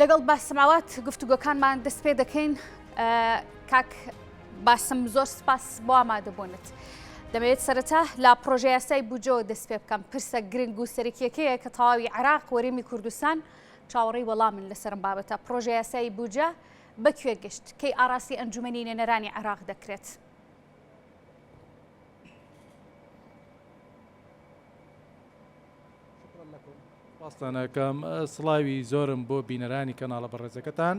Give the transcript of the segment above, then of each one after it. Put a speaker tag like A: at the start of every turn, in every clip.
A: لەگەڵ باسماوات گفتوگۆکانمان دەست پێ دەکەین. کاک باسم زۆر سپاس بۆ ئامادەبوونت. دەمەوێت سەرەتا لا پرۆژە یاسای بوجەوە دەست پێ بکەم. پرسە گرنگ و سەرەکیەکەیە کە تەواوی عێراق وەرێمی کوردستان چاوەڕێی وەڵامن لەسەرم بابەتە. پرۆژە یاسای بوجە بەکوێ گەشت؟ کەی ئاراسی ئەنجومەنی نوێنەرانی عێراق دەکرێت؟
B: باستانەکەم سڵاوی زۆرم بۆ بینەرانی کەناڵە بەڕێزەکەتان.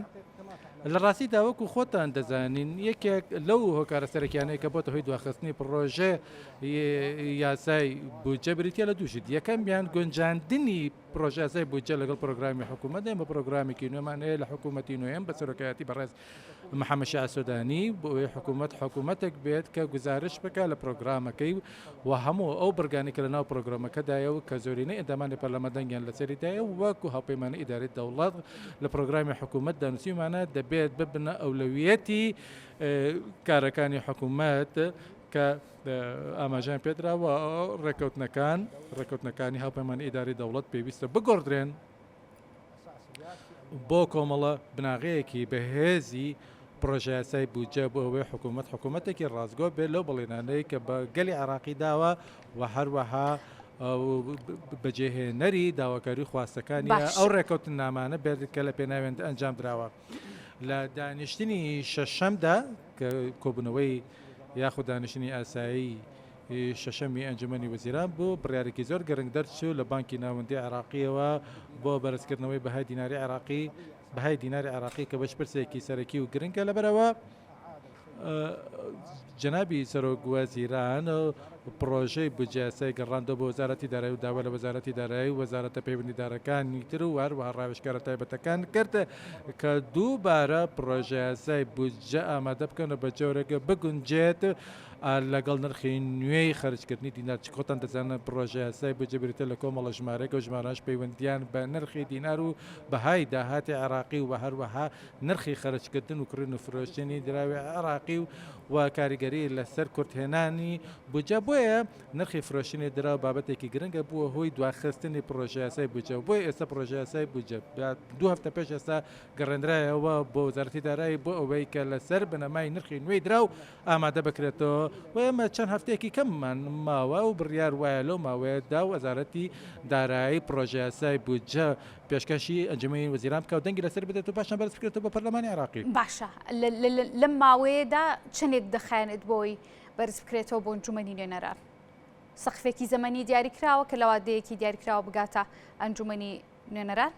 B: لە ڕاستیدا وەکو خۆتان دەزانین یەکێک لەو هۆکارە سەرەکیانەیە کە بۆتە هۆی دواخستنی پڕۆژێ یاسای بودجە بریتە لە دووشت. یەکەمیان گونجاندنی پرۆژە یاسای بودجە لەگەڵ پرۆگرامی حکوومەت ئێمە پرۆگرامێکی نوێمان هەیە لە حکوومەتی نوێم بە سەرۆکایەتی بەڕێز محەممەد شیع سودانی بۆ ئەوەی حکوومەتێک بێت کە گزارش بکە لە پرۆگرامەکەی و هەموو ئەو بەرگانی کە لە ناو پرۆگرامەکەدایە و کە زۆرینەی ئەندامانی پەرلەمەندەنگیان لەسەریدایە وەکو هاوپەیمانی ئیداری دەوڵەت لە پرۆگرامی حکوومەت دانووسیمانە دەبێت ببنە ئەولەویەتی کارەکانی حکوومەت کە ئاماژیان پێدراوە ڕێکەوتنەکانی هاوپەیمانی ئیداری دەوڵەت پێویستە بگۆڕدرێن بۆ کۆمەڵە بناغەیەکی بەهێزی پرۆژە یاسای بودجە بۆ ئەوەی حکوومەتێکی ڕازگۆ بێت لەو بەڵێنانەی کە بە گەلی عێراقی داوە و هەروەها بەجێهێنەری داواکاری خواستەکانی ئەو ڕێکەوتن نامانە بێت کە لە پێناوێندا ئەنجام درراوە. لە دانیشتنی شەشەمدا کە کۆبوونەوەی یاخود دانیشتنی ئاسایی شەشەمی ئەنجومەنی وەزیران بوو بڕیارێکی زۆر گەرنگ دەرچوو لە بانکی ناوەندی عێراقیەوە بۆ بەرزکردنەوەی بەهای دیناری عێراقی کە بەشپرسێکی سەرەکی و گرنگە لەبەرەوە جەنابی سەرۆک وەزیران پرۆژەی بودجە یاسای گەڕاندۆ بۆ وەزارەتی دارایی و داوا لە وەزارەتی دارایی و وەزارەتە پەیوەندیدارەکانی تر و هەروەها ڕاوێژکارە تایبەتەکان کرد کە دووبارە پرۆژە یاسای بودجە ئامادە بکەنە بە جۆرەگە بگونجێت لەگەڵ نرخی نوێی خەرجکردنی دینار. خۆتان دەزانن پرۆژە یاسای بودجە بریتە لە کۆمەڵە ژمارەیەک و ژمارەش پەیوەندیان بە نرخی دینار و بەهای داهاتی عێراقی و هەروەها نرخی خەرجکردن و کڕین و فرۆشتنی دراوی عێراقی و کاریگەری لەسەر کورتهێنانی بودجە. بۆیە نرخی فرۆشتنی درا بابەتێکی گرنگە بووە هۆی دواخستنی پرۆژە یاسای بودجە. بۆیە ئێستا پرۆژە یاسای بودجە 2 هەفتە پێش ئێستا گەڕێنرایەوە بۆ وەزارەتی دارایی بۆ ئەوەی کە لەسەر بنەمای نرخی نوێی درا و ئامادە بکرێتەوە. و ئێمە چەند هەفتەیەکی کەممان ماوە و بڕیار وایە لەو ماوەیەدا وەزارەتی دارایی پرۆژە یاسای بودجە پێشکەشی ئەنجومەنی وەزیران بکە و دەنگی لەسەر بدێت و پاشان بەرز بکرێتەوە بە پەرلەمانی عێراقی.
A: باشە لەم ماوەیەدا چەندێک دەخایەنێت بۆی بەرز بکرێتەوە بۆ ئەنجومەنی نوێنەران؟ سەقفێکی زەمەنی دیاریکراوە کە لەوادەیەکی دیاریکراوە بگاتە ئەنجومەنی نوێنەران؟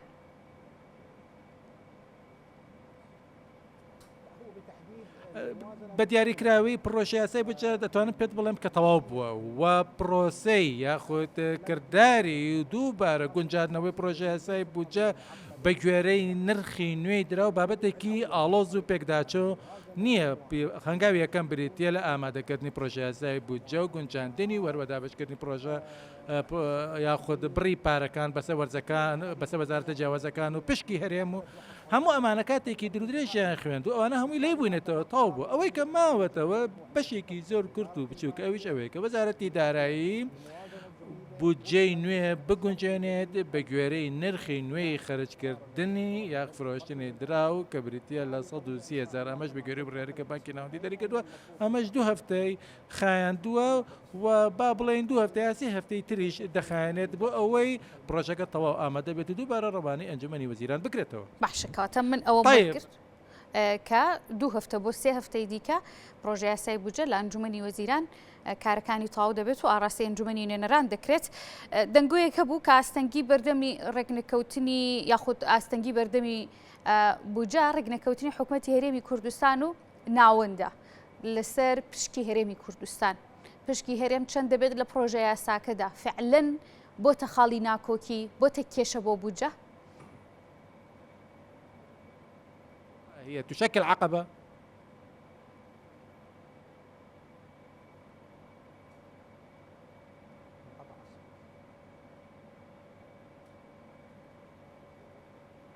B: بە دیاریکراوی پرۆژە یاسای بودجە دەتوانم پێت بڵێم کە تەواو بووە و پرۆسەی یاخود کردداری دووبارە گونجاندنەوەی پرۆژە یاسای بودجە بە گوێرەی نرخی نوێی درا و بابەتێکی ئاڵۆز و پێکداچۆ نییە. هەنگاوی یەکەم بریتە لە ئامادەکردنی پرۆژە یاسای بودجە و گونجاندنی وەروەدابشکردنی پرۆژە یاخود بڕی پارەکان بەسەر وەرزەکان بەسەر وەزارەتە جیاوازەکان و پشکی هەرێم و هەموو ئەمانە کاتێکی درودرێژیان خوێند و ئەوانە هەمووی لێ بووینێتەوە تاو بوو. ئەوەی کە ماوەتەوە بەشێکی زۆر کورت و بچووکە ئەویش ئەوەیە کە وەزارەتی دارایی بودجەی نوێ بگونجێنێت بە گوێرەی نرخی نوێی خەرجکردنی یاخ فرۆشتنی دراو کە بریتە لە 130,000 ئەمەش بە گوێرەی بڕیارەکە بانکی ناوەندی دەریکردووە. ئەمەش 2 هەفتەی خایاندووە و با بڵێن 2 هەفتەی یاسی هەفتەی تریش دەخایەنێت بۆ ئەوەی پرۆژەکە تەواو ئامادە بێت و دووبارە ڕەوانەی ئەنجومەنی وەزیران بکرێتەوە.
A: باشە کاتە من ئەوە بکرد کە 2 هەفتە بۆ 3 هەفتەی دیکە پرۆژە یاسای بودجە لە ئەنجومەنی وەزیران کارەکانی تەواو دەبێت و ئاڕاستی ئەنجومەنی نوێنەران دەکرێت. دەنگۆیەکە بوو کە ئاستەنگی بەردەمی ڕێگنەکەوتنی یاخود ئاستەنگی بەردەمی بودجە ڕێگنەکەوتنی حکوومەتی هەرێمی کوردستان و ناوەندە لەسەر پشکی هەرێمی کوردستان. پشکی هەرێم چەند دەبێت لە پرۆژە یاساکەدا فعلەن بۆتە خاڵی ناکۆکی بۆتە کێشە بۆ بودجە؟
B: هي تشكل عقبة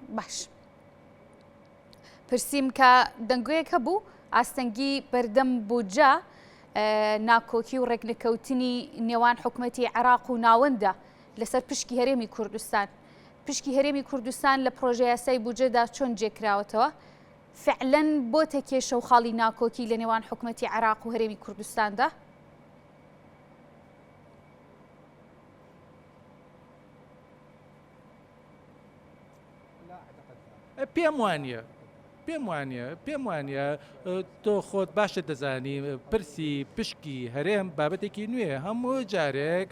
A: باش پرسییم کە دەنگۆیەکە بوو ئاستەنگی بەردەم بودجە ناکۆکی و ڕێگنەکەوتنی نێوان حکوومەتی عێراق و ناوەندە لەسەر پشکی هەرێمی کوردستان پشکی هەرێمی کوردستان لە پرۆژە یاسای بودجێدا چۆن جێکراوەتەوە فعلەن بۆ تەکێشە و خاڵی ناکۆکی لە نێوان حکوومەتی عێراق و هەرێمی کوردستاندا؟
B: پێم وانە تۆ خۆت باشە دەزانی پرسی پشکی هەرێم بابەتێکی نوێ هەموو جارێک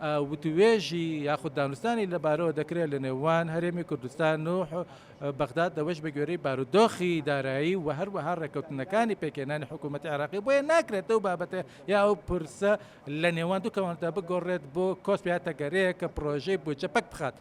B: وتوێژی یاخود دانوستانی لەبارەوە دەکرێت لە نێوان هەرێمی کوردستان و بەغداد دەوەش بە گوێرەی بارودۆخی دارایی و هەروەها ڕێکەوتنەکانی پێکێنانی حکوومەتی عێراقی بۆیە ناکرێت ئەو بابەتە یا ئەو پرسە لە نێوان دوو کەواندا بگۆڕێت بۆ کۆسپیاتە گەرەیە کە پرۆژەی بودجە پەک بخات.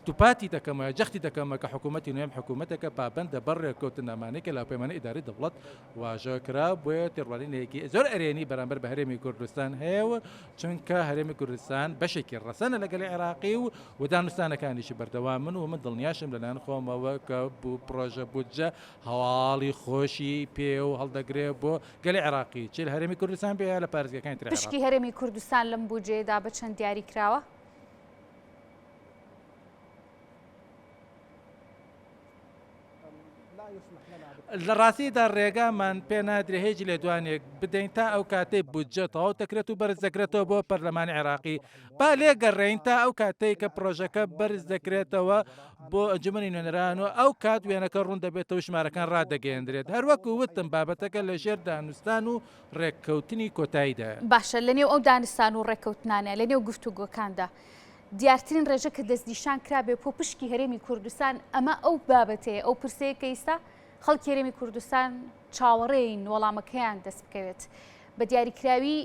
B: توپاتی دەکەمە جەختی دەکەمە کە حکوومەتی نوێم حکوومەتەکە پابەندە بەر ڕێکەوتنامانەی کە لاپەیمانە ئیداری دەوڵەت واژەکرا بۆیە تێڕوانینەیەکی زۆر ئەرێنی بەرامبەر بە هەرێمی کوردستان هەیە چونکە هەرێمی کوردستان بەشێکی ڕەسەنە لەگەڵ عێراقی و دانوستانەکانیشی بەردەوام من و من دڵنیاشم لەلایەن خۆمەوە کە بوو پرۆژە بودجە هەواڵی خۆشی پێ و هەڵدەگرێت بۆ گەلی عێراقی چ لە هەرێمی کوردستان بێ لە پارێزگاکانی تر
A: پشکی هەرێمی کوردستان لەم بودجێدا بە چەند دیاری کراوە؟
B: لە ڕاستیدا ڕێگامان پێ نادرێ هێجی لێ دوانێک بدەین تا ئەو کاتەی بودجەتەوە دەکرێت و بەرز دەکرێتەوە بۆ پەرلەمانی عێراقی با لێگەڕێین تا ئەو کاتەی کە پرۆژەکە بەرز دەکرێتەوە بۆ ئەنجومەنی نوێنەران و ئەو کات وێنەکە ڕوون دەبێتەوە ژمارەکان ڕدەگەێنرێت هەروەکو وتم بابەتەکە لە ژێر دانوستان و ڕێککەوتنی کۆتاییدا
A: باشە لە نێو ئەو دانستان و ڕێککەوتنانە لە نێو گفتوگۆکاندا دیارترین ڕێژە کە دەستنیشان کرابێ بۆ پشکی هەرێمی کوردستان ئەمە ئەو بابەتەیە ئەو پرسەیە کە ئێستا خەڵکی هەرێمی کوردستان چاوەڕێین وەڵامەکەیان دەست بکەوێت بە دیاریکراوی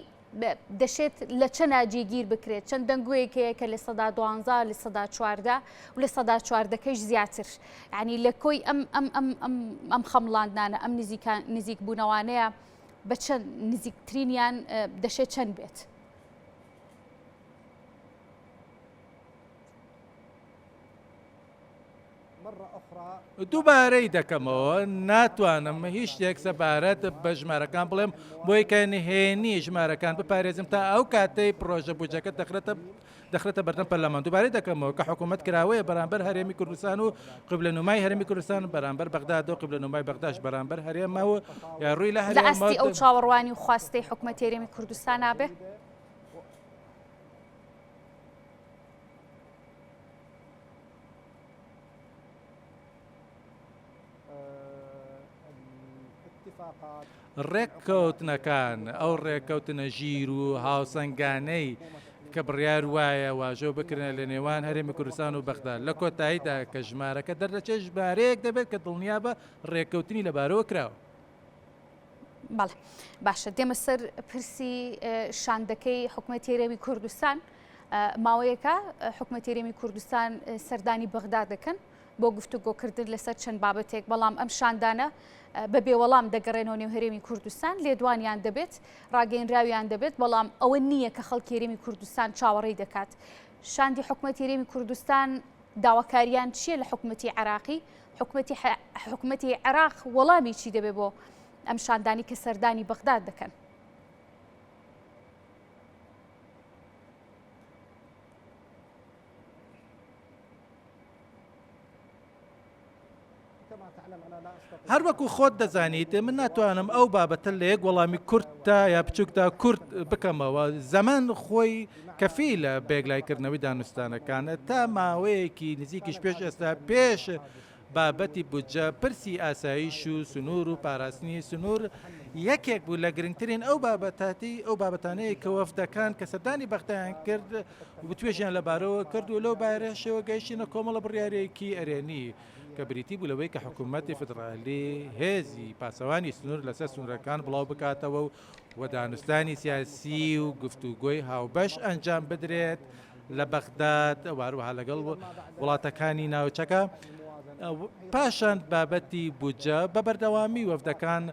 A: دەشێت لە چەند ناجێگیر بکرێت چەند دەنگوەیەکەیە کە لە سەدا 12 لە سەدا 14 و لە سەدا 14کەش زیاتر ینی لە کۆی ئەم خەمڵاندانە ئەم نزیک بوونەوانەیە بە چەند نزیکترینیان دەشێت چەند بێت.
B: دووبارەی دەکەمەوە ناتوانم هیچ شتێک سەبارەت بە ژمارەکان بڵێم بۆی کە نهێنی ژمارەکان بپارێزم تا ئەو کاتەی پرۆژە بودجەکە دەخرێتە بەردەم پەرلەمان دووبارەی دەکەمەوە کە حکوومەت کراوەیە بەرامبەر هەرێمی کوردستان و قبلەنمای هەرێمی کوردستان بەرامبەر بەغداد و قبلەنمای بەغداش بەرامبەر هەرێمەوە یا ڕووی لە
A: هەرێمی ئەو چاوەڕوانی و خواستەی حکوومەتی هەرێمی کوردستان نابێ.
B: ڕێککەوتنەکان ئەو ڕێککەوتنە ژیر و هاوسەنگانەی کە بڕیار وایە واژۆ بکرێن لە نێوان هەرێمی کوردستان و بەغداد لە کۆتاییدا کە ژمارەکە دەردەچێت ژمارەیەک دەبێت کە دڵنیا بە ڕێککەوتنی لەبارەوە کراوە.
A: بەڵێ باشە دێمە سەر پرسی شاندەکەی حکوومەتی هەرێمی کوردستان ماوەیەکە حکوومەتی هەرێمی کوردستان سەردانی بەغداد دەکەن بۆ گفتوگۆکردن لەسەر چەند بابەتێک بەڵام ئەم شاندانە بە بێوەڵام دەگەڕێنەوە نێو هەرێمی کوردستان لێدوانیان دەبێت ڕاگەیەنراویان دەبێت بەڵام ئەوە نییە کە خەڵکی هەرێمی کوردستان چاوەڕێی دەکات. شاندی حکوومەتی هەرێمی کوردستان داواکاریان چییە لە حکوومەتی عێراقی حکوومەتی عێراق وەڵامی چی دەبێت بۆ ئەم شاندانی کە سەردانی بەغداد دەکەن؟
B: هەروەکو خۆت دەزانیت من ناتوانم ئەو بابەتە لە یەک وەڵامی کورتتا یا بچووکتا کورت بکەمەوە زەمان خۆی کەفی لە بێگلایکردنەوەی دانوستانەکانە تا ماوەیەکی نزیکیش پێش ئێستا پێش بابەتی بودجە پرسی ئاسایش و سنوور و پاراستنی سنوور یەکێک بوو لە گرنگترین ئەو بابەتانەیە کە وەفدەکان کە سەردانی بەختیان کرد توێژیان لەبارەوە کرد و لەو بارەشەوە گەیشتنە کۆمەڵە بڕیارێکی ئەرێنی کە بریتی بوو لەوەی کە حکوومەتی فدرالی هێزی پاسەوانی سنوور لەسەر سنوورەکان بڵاو بکاتەوە و دانوستانی سیاسی و گفتوگۆی هاوبەش ئەنجام بدرێت لە بەغداد واروها لەگەڵ وڵاتەکانی ناوچەکە. پاشان بابەتی بودجە بە بەردەوامی وەفدەکان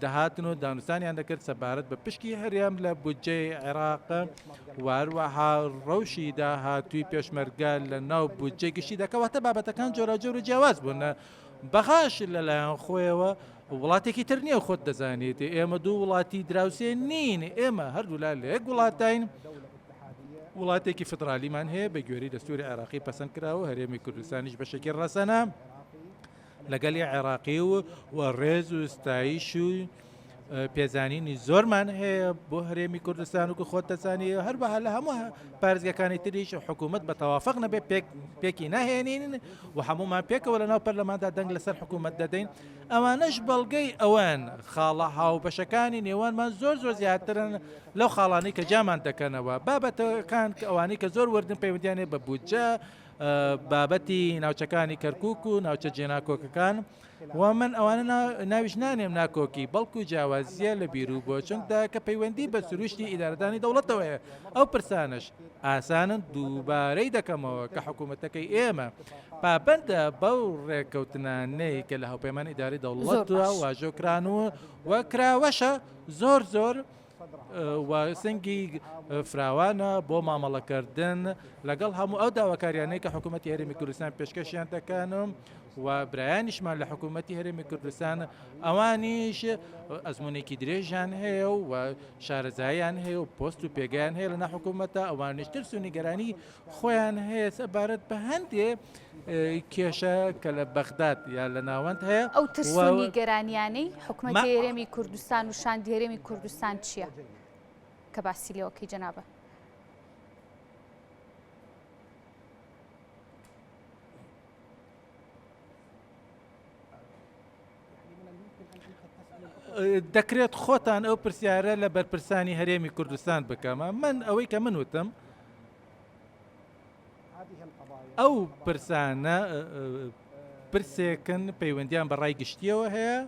B: دەهاتن و دانوستانیان دەکرد سەبارەت بە پشکی هەرێم لە بودجەی عێراق واروەها ڕەوشی داهاتووی پێشمەرگە لە ناو بودجەی گشتی دەکەواتە بابەتەکان جۆراجۆر و جیاواز بوون بەخاش لەلایەن خۆیەوە وڵاتێکی تر نییە خۆت دەزانێت ئێمە دوو وڵاتی دراوسێ نین ئێمە هەردوولا لە یەک وڵاتین وڵاتێکی فدرالیمان هەیە بە گوێری دەستوری عێراقی پەسەند کراوە هەرێمی کوردستانیش بەشێکی ڕەسەنە لەگەڵی عێراقی و ڕێز و ستایش و پێزانینی زۆرمان هەیە بۆ هەرێمی کوردستان وکو خۆت دەزانی هەروەها لە هەموو پارێزگەکانی تریش حکوومەت بە تەوافق نەبێ پێکی ناهێنین و هەمومان پێکەوە لە ناو پەرلەماندا دەنگ لەسەر حکوومەت دەدەین ئەوانەش بەڵگەی ئەوان خاڵە هاوبەشەکانی نێوانمان زۆر زیاترن لەو خاڵانەی کە جامان دەکەنەوە بابەتەکان ئەوانەی کە زۆر وردن پەیوەندیانێ بە بودجە بابەتی ناوچەکانی کەرکووک و ناوچە جێناکۆکەکان و من ئەوانە ناویش نانێم ناکۆکی بەڵکو جیاوازیە لە بیر و بۆچنگدا کە پەیوەندی بە سروشتی ئیدارەدانی دەوڵەتەوەیە ئەو پرسانش ئاسانن دووبارەی دەکەمەوە کە حکوومەتەکەی ئێمە پابندە بەو ڕێککەوتنانەی کە لە هەوپەیمانی ئیداری دەوڵەتوە واژۆکرانوە و کراوەشە زۆر و سنگی فراوانە بۆ مامەڵەکردن لەگەڵ هەموو ئەو داواکاریانەی کە حکوومەتی هەرێمی کوردستان پێشکەشیان دەکەنم و برایانیشمان لە حکوومەتی هەرێمی کوردستان ئەوانیش ئەزمونێکی درێژیان هەیە و شارەزاییان هەیە و پۆست و پێگەیان هەیە لە ناحکوومەتە ئەوانش ترس و نیگەرانی خۆیان هەیە سەبارەت بە هەندێ کێشە کە لە بەغداد یا لە ناوەند هەیە
A: ئەو ترس و نیگەرانیانەی حکوومەتی هەرێمی کوردستان و شاندی هەرێمی کوردستان چییە کە باسی لێوەکەی جەنابە؟
B: دەکرێت خۆتان ئەو پرسیارە لە بەرپرسانی هەرێمی کوردستان بکەمە من ئەوەی کە من وتم ئەو پرسانە پرسێکن پەیوەندیان بە ڕای گشتیەوە هەیە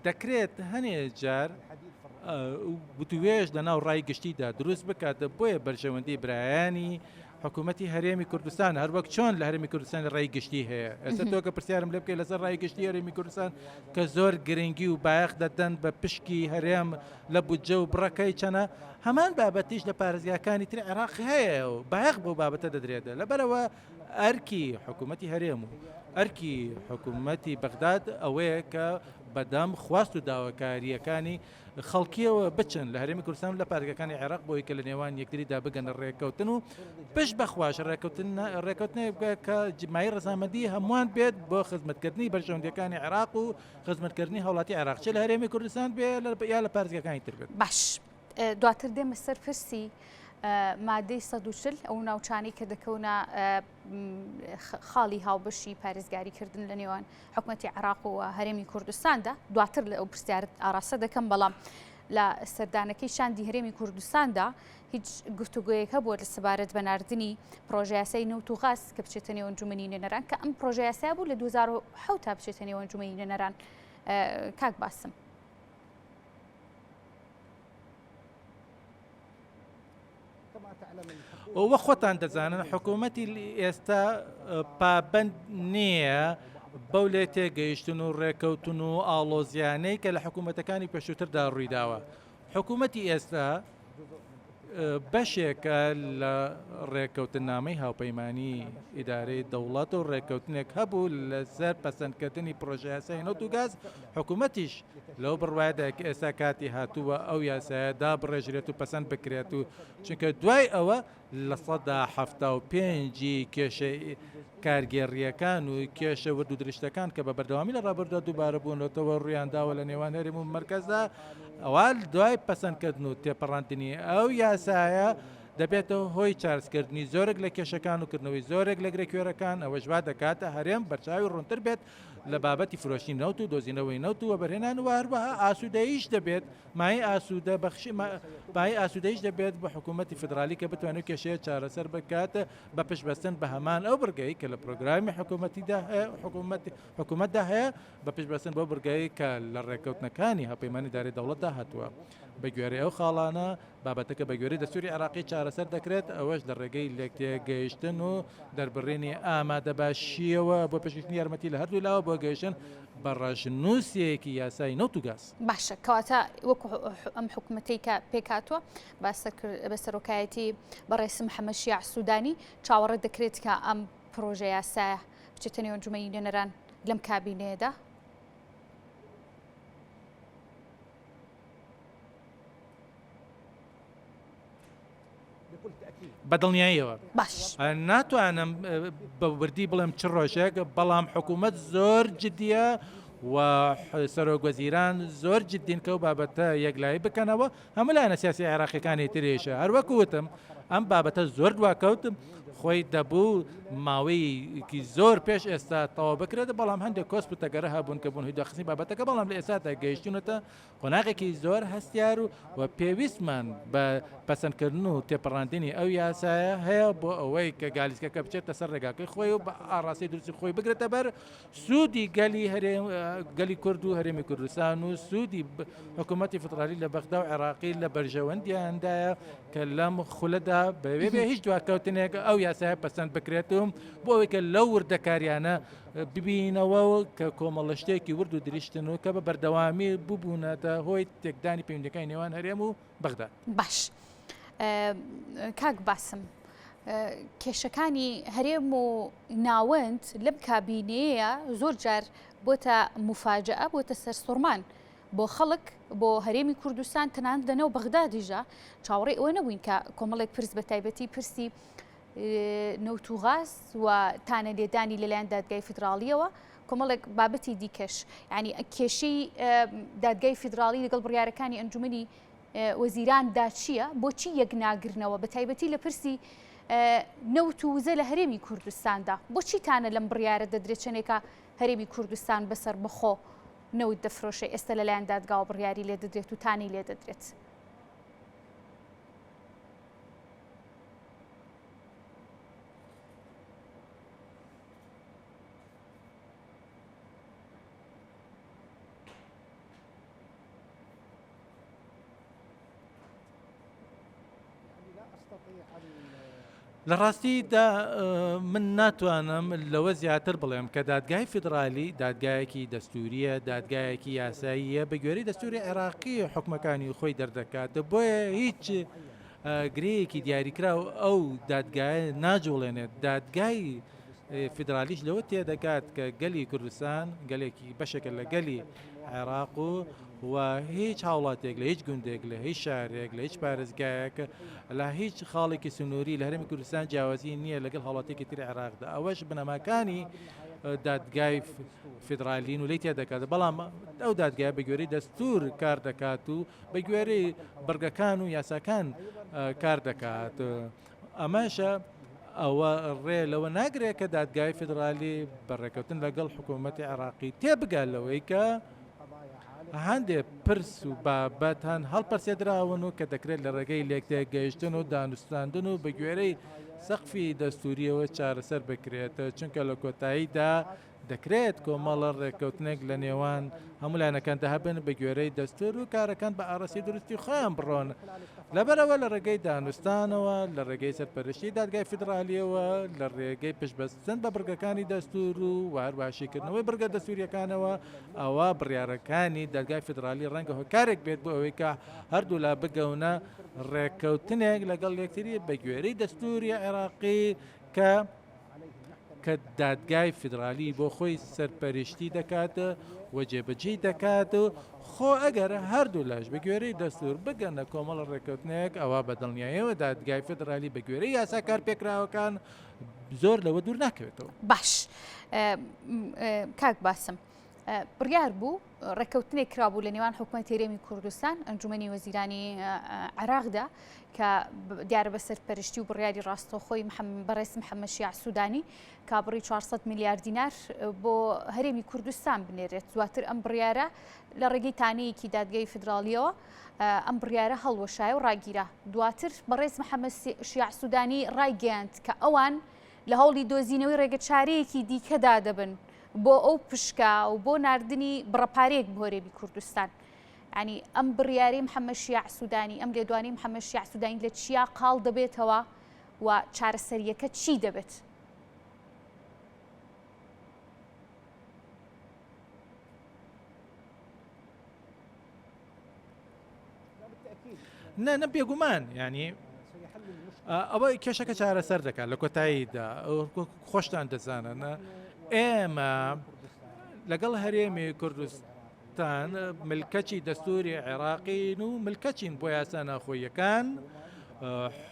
B: دەکرێت هەنێ جار بتوێژ لە ناو ڕای گشتیدا دروست بکاتە بۆیە بەرژەوەندی برایانی حکوومەتی هەرێمی کوردستان هەروەک چۆن لە هەرێمی کوردستان ڕای گشتی هەیە ئێستا تۆ کە پرسیارم لێ بکەیت لەسەر ڕای گشتی هەرێمی کوردستان کە زۆر گرنگی و بایەخ دەدەن بە پشکی هەرێم لە بودجە و بڕەکەی چەنە هەمان بابەتیش لە پارێزگاکانی تری عێراق هەیە و بایەخ بۆ بابەتە دەدرێتە لەبەرەوە ئەرکی حکوومەتی هەرێم و ئەرکی حکوومەتی بەغداد ئەوەیە کە بەدەم خواست و داواکاریەکانی خەڵکیەوە بچن لە هەرێمی کوردستان لە پارێزگاکانی عێراق بۆی کە لە نێوان یەکتریدا بگەنە ڕێککەوتن و پشت بەخواش ڕێککەوتنێ کە جمعی ڕەزامەندی هەمووان بێت بۆ خزمەتکردنی بەرژەوەندەکانی عێراق و خزمەتکردنی هەوڵاتی عێراق چ لە هەرێمی کوردستان بێ یا لە پارێزگاکانی تر بێت.
A: باش دواتر دێمە سەر پرسی مادەی 140 ئەو ناوچانی کە دەکەونە خاڵی هاوبەشی پارێزگاریکردن لە نێوان حکوومەتی عێراق و هەرێمی کوردستاندا دواتر لە ئەو پرسیارت ئاراستە دەکەم بەڵام لە سەردانەکەی شاندی هەرێمی کوردستاندا هیچ گفتوگویەکە بۆ لە سەبارەت بە ناردنی پرۆژە یاسای نەوت و غاز کە بچێتە نێو ئەنجومەنی نوێنەران کە ئەم پرۆژە یاسا بوو لە 2007 تا بچێتە نێو ئەنجومەنی نوێنەران کاک باسم.
B: وە خۆتان دەزانن حکوومەتی ئێستا پابند نییە بەو لێ تێگەیشتن و ڕێکەوتن و ئاڵۆزیانەی کە لە حکوومەتەکانی پێشووتردا ڕوویداوە حکوومەتی ئێستا بەشێکە لە ڕێکەوتنامەی هاوپەیمانی ئیدارەی دەوڵەت و ڕێکەوتنێک هەبوو لەسەر پەسەندکردنی پرۆژە یاسای نەوت و گاز حکوومەتیش لەو بڕوایدا کە ئێستا کاتی هاتووە ئەو یاسایە دابڕێژرێت و پەسەند بکرێت و چونکە دوای ئەوە لە 175 کێشە کارگێڕیەکان و کێشە ورد و درشتەکان کە بە بەردەوامی لە ڕابردووە دووبارە بوونەوە ڕوویانداوە لە نێوان هەرێم و مەرکەزدا ئەوال دوای پەسەندکردن و تێپەڕاندنی ئەو یاسایە دەبێتەوە هۆی چارسکردنی زۆرێک لە کێشەکان و کردنەوەی زۆرێک لە گرێکوێرەکان ئەوەش وا دەکاتە هەرێم بەرچاوی ڕوونتر بێت لە بابەتی فرۆشی نەوت و دۆزینەوەی نەوت و وەبەرهێنان و هەروەها ئاسوودەیش دەبێت مای ئاسوودە بەخشی مای ئاسوودەیش دەبێت بە حکوومەتی فدرالی کە بتوانێت کێشەیە چارەسەر بکاتە بە پشتبەستن بە هەمان ئەو بڕگەی کە لە پرۆگرامی حکوومەتیدا حکوومەتدا هەیە بە پشتبەستن بۆ بڕگەی کە لە ڕێکەوتنەکانی هەپەیمانی داری دەوڵەتدا هاتووە بە گوێرەی ئەو خاڵانە بابەتەکە بە گوێرەی دەستوری عێراقی چارەسەر دەکرێت ئەوەش لە ڕێگەی لێکتێگەیشتن و دەربڕێنی ئامادەباشیەوە بۆ پێشکەشتنی یارمەتی لە هەردوو لاوە بۆ گەیشتن بە ڕژنووسێکی یاسای نەوت و گاز.
A: باشە کەواتە وەکو ئەم حکوومەتەی کە پێکاتوە بە سەرۆکایەتی بەڕێز محەممەد شیاع سوودانی چاوەڕێ دەکرێت کە ئەم پرۆژە یاسایە بچێتە نێو ئەنجومەنی نوێنەران لەم کابینەیەدا.
B: بەدڵنیاییەوە
A: باش
B: ناتوانم بە وردی بڵێم چ ڕۆژێک بەڵام حکوومەت زۆر جدیە و سەرۆکوەزیران زۆر جدین کە و بابەتە یەکلایی بکەنەوە هەموو لایەنە سیاسی عێراقیەکانی ترێشە هەروەکو وتم ئەم بابەتە زۆر دواکەوتم خۆی دەبوو ماوەیەکی زۆر پێش ئێستا تەواو بکرێت بەڵام هەندێک کۆسپ و تەگەرە هەبوون کە بوون هیداخستنی بابەتەکە بەڵام لە ئێستادا گەیشتونەتە قۆناغێکی زۆر هەستیار و پێویستمان بە پەسەندکردن و تێپەڕاندنی ئەو یاسایە هەیە بۆ ئەوەی کە گالیسکەکە بچێتە سەر ڕێگاکەی خۆی و بە ئاڕاستی درستی خۆی بگرێتە بەر سوودی گەلی کورد و هەرێمی کوردستان و سوودی حکوومەتی فدرالی لە بەغدا و عێراقی لە بەرژەوەندیاندایە کە لەم خولەدا بەوێ هیچ دواکەوتنێک ئەو یاسایە پەسەند بکرێتم بۆ ئەوەی کە لەو وردەکاریانە ببینەوە کە کۆمەڵە شتێکی ورد و دریشتن و کە بە بەردەوامی ببوونەتە هۆی تێکدانی پەیوەندیەکانی نێوان هەرێم و بەغدا.
A: باش کاک باسم کێشەکانی هەرێم و ناوەند لەم کابینەیە زۆر جار بۆتە مفاجەە بۆتە سەرسوڕمان بۆ خەڵک بۆ هەرێمی کوردستان تەنان دەنەوە بەغدا دیژە چاوەڕێ ئەوە نەبووین کە کۆمەڵێک پرس بە تایبەتی پرسی نەوت و غاز و تانە لێدانی لەلایەن دادگای فدراڵیەوە کۆمەڵێک بابەتی دیکەش یعنی کێشەی دادگای فدراڵی لەگەڵ بڕیارەکانی ئەنجومەنی وەزیراندا چییە بۆچی یەک ناگرنەوە بە تایبەتی لە پرسی نەوت و وزە لە هەرێمی کوردستاندا بۆچی تانە لەم بڕیارە دەدرێت چەندێکە هەرێمی کوردستان بەسەر بخۆ نەوت دەفرۆشێ ئێستا لەلایەن دادگاوە بڕیاری لێ دەدرێت و تانی لێ دەدرێت.
B: لە ڕاستیدا من ناتوانم لەوە زیاتر بڵێم کە دادگای فدرالی دادگایەکی دەستوریە دادگایەکی یاساییە بە گوێرەی دەستوری عێراقی حکومەکانی خۆی دەردەکات بۆیە هیچ گرەیەکی دیاریکرا و ئەو دادگایە ناجوڵێنێت دادگای فدرالیش لەوە تێدەکات کە گەلی کوردستان گەلێکی بەشێکە لە گەلی عێراق و هیچ هاوڵاتێک لە هیچ گوندێک لە هیچ شارێک لە هیچ پارێزگایەک لە هیچ خاڵێکی سنووری لە هەرێمی کوردستان جیاوازی نییە لەگەڵ هاوڵاتێکی تری عێراقدا ئەوەش بنەماکانی دادگای فدرالین و لی تێدەکات بەڵام ئەو دادگای بە گوێرەی دەستور کار دەکات و بە گوێرەی بەرگەکان و یاساکان کار دەکات ئەمەشە ئەوە ڕێ لەوە ناگرێت کە دادگای فدرالی بەڕێکەوتن لەگەڵ حکوومەتی عێراقی تێبگات لەوەی کە هەندێک پرس و بابەتان هەڵپەرسێدراون و کە دەکرێت لە ڕێگەی لێکتێگەیشتن و دانوستاندن و بە گوێرەی سەقفی دەستوریەوە چارەسەر بکرێت چونکە لە کۆتاییدا دەکرێت کۆمەڵە ڕێککەوتنێک لە نێوان هەموو لایەنەکاندا هەبن بە گوێرەی دەستور و کارەکان بە ئاڕاستی دروستی خۆیان بڕۆن لەبەرەوە لە ڕێگەی دانوستانەوە لە ڕێگەی سەرپەرشتی دادگای فدرالیەوە لە ڕێگەی پشتبەستن بە بڕگەکانی دەستور و وارواشیکردنەوەی بڕگە دەستوریەکانەوە ئەوە بڕیارەکانی دادگای فدرالی ڕەنگە هۆکارێک بێت بۆ ئەوەی کە هەردوو لا بگەونە ڕێککەوتنێک لەگەڵ یەکتری بە گوێرەی دەستوری عێراقی کە دادگای فدرالی بۆ خۆی سەرپەرشتی دەکاتە و جێبەجێ دەکات و خۆ ئەگەر هەردوو لاش بە گوێرەی دەستور بگەنە کۆمەڵە ڕێککەوتنێک ئەوە بەدڵنیاییەوە دادگای فدرالی بە گوێرەی یاسا کار پێکراوەکان زۆر لەوە دوور ناکەوێتەوە.
A: باش کاک باسم بڕیار بوو ڕێککەوتنێک کرابوو لە نێوان حکوومەتی هەرێمی کوردستان ئەنجومەنی وەزیرانی عێراقدا کە دیارە بە سەرپەرشتی و بڕیاری ڕاستەوخۆی بەڕێز محەممەد شیع سوودانی کابڕی 400 میلیارد دینار بۆ هەرێمی کوردستان بنێرێت دواتر ئەم بڕیارە لە ڕێگەی تانەیەکی دادگای فدرالیەوە ئەم بڕیارە هەڵوەشایە و ڕاگیرە دواتر بەڕێز محەممەد شیع سوودانی ڕایگەیاند کە ئەوان لە هەوڵی دۆزینەوەی ڕێگە چارەیەکی دیکەدا دەبن بۆ ئەو پشکا و بۆ نردنی بڕەپارێک بۆ هەرێمی کوردستان ینی ئەم بڕیاری محەممەد شیع سوودانی ئەم لێدوانی محەممەد شیع سوودانی لە چیا قاڵ دەبێتەوە و چارەسەریەکە چی دەبێت؟
B: نە بێگومان ینی ئەوەی کێشەکە چارەسەر دەکات لە کۆتاییدا خۆشتان دەزانن ئێمە لەگەڵ هەرێمی کوردستان ملکەچی دەستوری عێراقین و ملکەچین بۆ یاسا ناخۆیەکان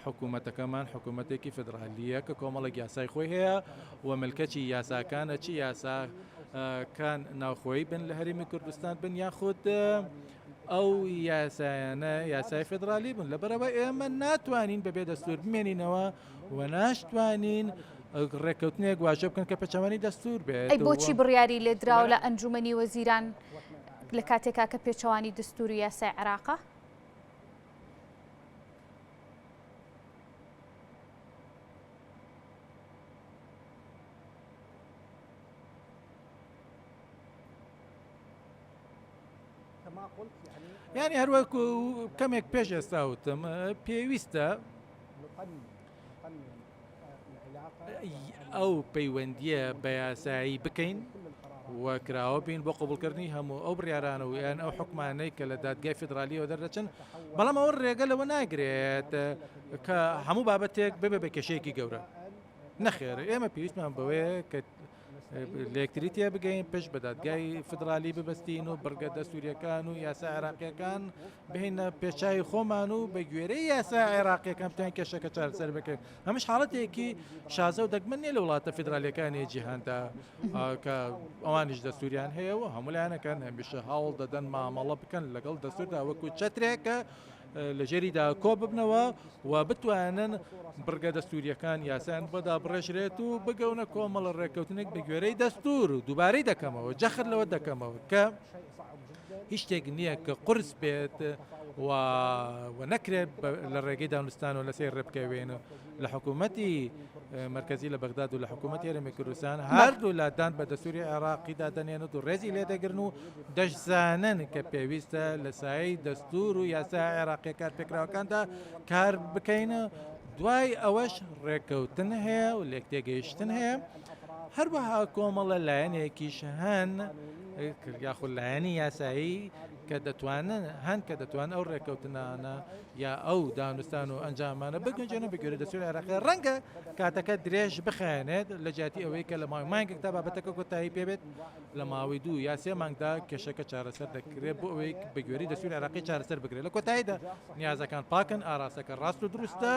B: حکوومەتەکەمان حکوومەتێکی فدرالیە کە کۆمەڵێک یاسای خۆی هەیە و ملکەتی یاساکانە چی یاساکان ناوخۆی بن لە هەرێمی کوردستان بن یاخود ئەو یاسایانە یاسای فدرالی بن لەبەرەوە ئێمە ناتوانین بەبێ دەستور بمێنینەوە و ناشتوانین ڕێککەوتنێک واژە بکەن کە پەچەوانی دەستور بێت.
A: ئەی بۆچی بڕیاری لێدراوە لە ئەنجومەنی وەزیران لە کاتێکا کە پێچەوانی دەستور و یاسای عێراقە؟
B: یعنی هەروەکو کەمێک پێش ئێستا وتم پێویستە ئەو پەیوەندیە بە یاسایی بکەین و کراوە بین بۆ قوبولکردنی هەموو ئەو بڕیارانە و یان ئەو حکومانەی کە لە دادگای فدرالیەوە دەردەچن بەڵام ئەوە ڕێگە لەوە ناگرێت کە هەموو بابەتێک ببێ بە کێشەیەکی گەورە نەخێر ئێمە پێویستمان بەوەیە کە لە یەکتریتە بگەین پشت بە دادگای فدرالی ببەستین و بڕگە دەستوریەکان و یاسا عێراقیەکان بهێنە پێچاوی خۆمان و بە گوێرەی یاسا عێراقیەکان بتوانین کێشەکە چارەسەر بکەین. هەمش حاڵەتێکی شازە و دەگمەن نیە لە وڵاتە فدرالیەکانی جیهاندا کە ئەوانیش دەستوریان هەیە و هەموو لایەنەکان هەمیشە هەوڵ دەدەن مامەڵە بکەن لەگەڵ دەستوردا وەکو چەترێکە لە ژێریدا کۆ ببنەوە و بتوانن بڕگە دەستوریەکان یاسان بەدا بڕێژرێت و بگەونە کۆمەڵە ڕێککەوتنێک بە گوێرەی دەستور و دووبارەی دەکەمەوە جەخر لەوە دەکەمەوە کە هیچ شتێک نییە کە قرس بێت و نەکرێت لە ڕێگەی دانوستان و لەسەر ڕێبکەوێن لە حکوومەتی مرکزی لە بەغداد و لە حکوومەتی هەرێمی کوردستان هەردوو لادان بە دەستوری عێراقیدا دەنێنێت و ڕێزی لێ دەگرن و دەشزانن کە پێویستە لە سایەی دەستور و یاسا عێراقی کارپێکراوەکاندا کار بکەینە دوای ئەوەش ڕێککەوتن هەیە و لێک تێگەیشتن هەیە هەروەها کۆمەڵە لایەنێکیش هەن یاخود لایەنی یاسایی کە دەتوانن هەن کە دەتوانن ئەو ڕێککەوتنانە یا ئەو دانوستان و ئەنجامانە بگەنجێنە بگوێرە دەستوری عێراقی ڕەنگە کاتەکە درێژ بخێنێت لە جیاتی ئەوەی کە لە ماوەی مانگێکدا بابەتەکە کۆتایی پێبێت لە ماوەی 2 یا 3 مانگدا کێشەکە چارەسەر دەکرێت بۆ ئەوەی بەگوێری دەستوری عێراقی چارەسەر بکرێت لە کۆتاییدا نیازەکان پاکن ئاراسەکە ڕاست و دروستە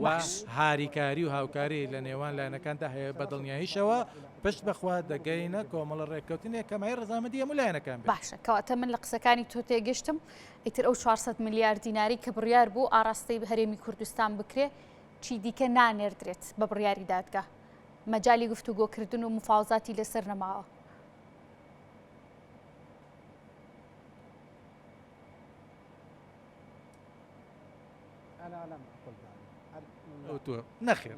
B: و هاریکاری و هاوکاری لە نێوان لایەنەکاندا هەیە بەدڵنیاییشەوە پشت بەخوا دەگەینە کۆمەڵە ڕێککەوتنێک کەمای ڕەزامەندی هەموو لایەنەکان بێت.
A: باشە کەواتە من لە قسەکانی تۆ تێگەشتم ئیتر ئەو 400 میلیارد دیناری کە بڕیار بوو ئاراستەی هەرێمی کوردستان بکرێ چی دیکە نانێردرێت بە بڕیاری دادگا مەجای گفتوگۆکردن و مفاوزاتی لەسەر نەماوە.
B: نەخێر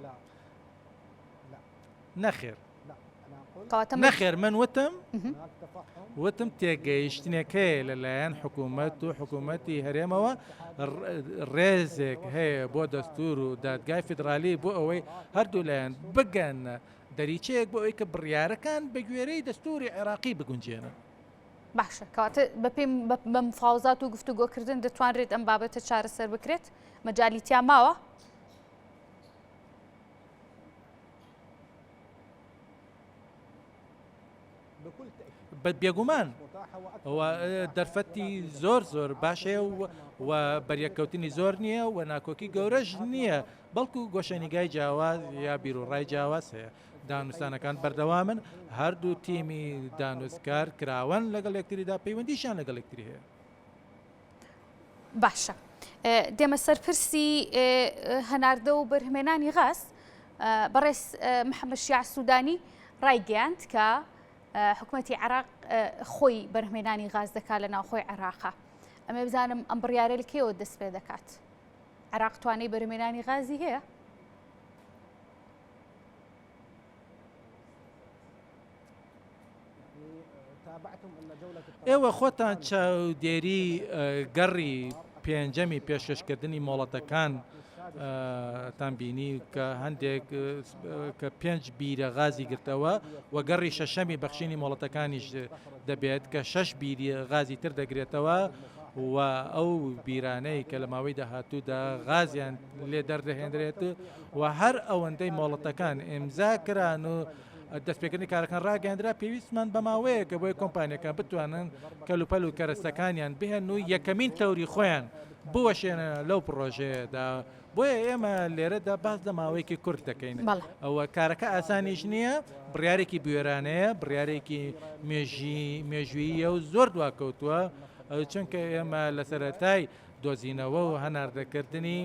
B: نەخێر نەخێر من وتم تێگەیشتنێکەیە لەلایەن حکوومەت و حکوومەتی هەرێمەوە ڕێزێک هەیە بۆ دەستور و دادگای فدرالی بۆ ئەوەی هەردوو لایەن بگەن دەریچەیەک بۆ ئەوەی کە بڕیارەکان بە گوێرەی دەستوری عێراقی بگونجێنن.
A: باشە کەواتە بە پێم بە مفاوزات و گفتوگۆکردن دەتوانرێت ئەم بابەتە چارەسەر بکرێت مەجالی تیا ماوە؟
B: بێگومان دەرفەتی زۆر باشەیە و بەریەکەوتنی زۆر نییە و ناکۆکی گەورەش نییە بەڵکو گۆشەنیگای جیاواز یا بیرۆڕای جیاواز هەیە دانوستانەکان بەردەوامن هەردوو تیمی دانوستکار کراون لەگەڵ یەکتریدا پەیوەندیشان لەگەڵ یەکتری هەیە.
A: باشە دێمە سەرپرسی هەناردە و بەرهەمێنانی غاز بەڕێز محەممەد شیاع سوودانی ڕایگەیاند کە حکوومەتی عێراق خۆی بەرهەمێنانی غاز دەکات لە ناوخۆی عێراقا ئەمە بزانم ئەم بڕیارە لەکێوە دەست پێ دەکات عێراق توانای بەرهەمێنانی غازی هەیە؟
B: ئێوە خۆتان چاودێری گەڕی پێنجەمی پێشکەشکردنی مۆڵەتەکان تان بینی کە هەندێک کە 5 بیرە غازی گرتەوە و گەڕی شەشەمی بەخشینی مۆڵەتەکانیش دەبێت کە 6 بیری غازی تر دەگرێتەوە و ئەو بیرانەی کە لە ماوەی داهاتوودا غازیان لێ دەردەهێنرێت و هەر ئەوەندەی مۆڵەتەکان ئێمزا کران و دەستپێکردنی کارەکان ڕاگەاندرا پێویستمان بە ماوەیە کە بۆی کۆمپانیەکان بتوانن کەلوپەل و کەرەستەکانیان بهێن و یەکەمین تەوری خۆیان بوەشێنە لەو پرۆژەیەدا بۆیە ئێمە لێرەدا باز لە ماوەیەکی کورت دەکەین ئەوە کارەکە ئاسانیش نییە بڕیارێکی بوێرانەیە بڕیارێکی مێژوویە و زۆر دواکەوتووە چونکە ئێمە لە سەرەتای دۆزینەوە و هەناردەکردنی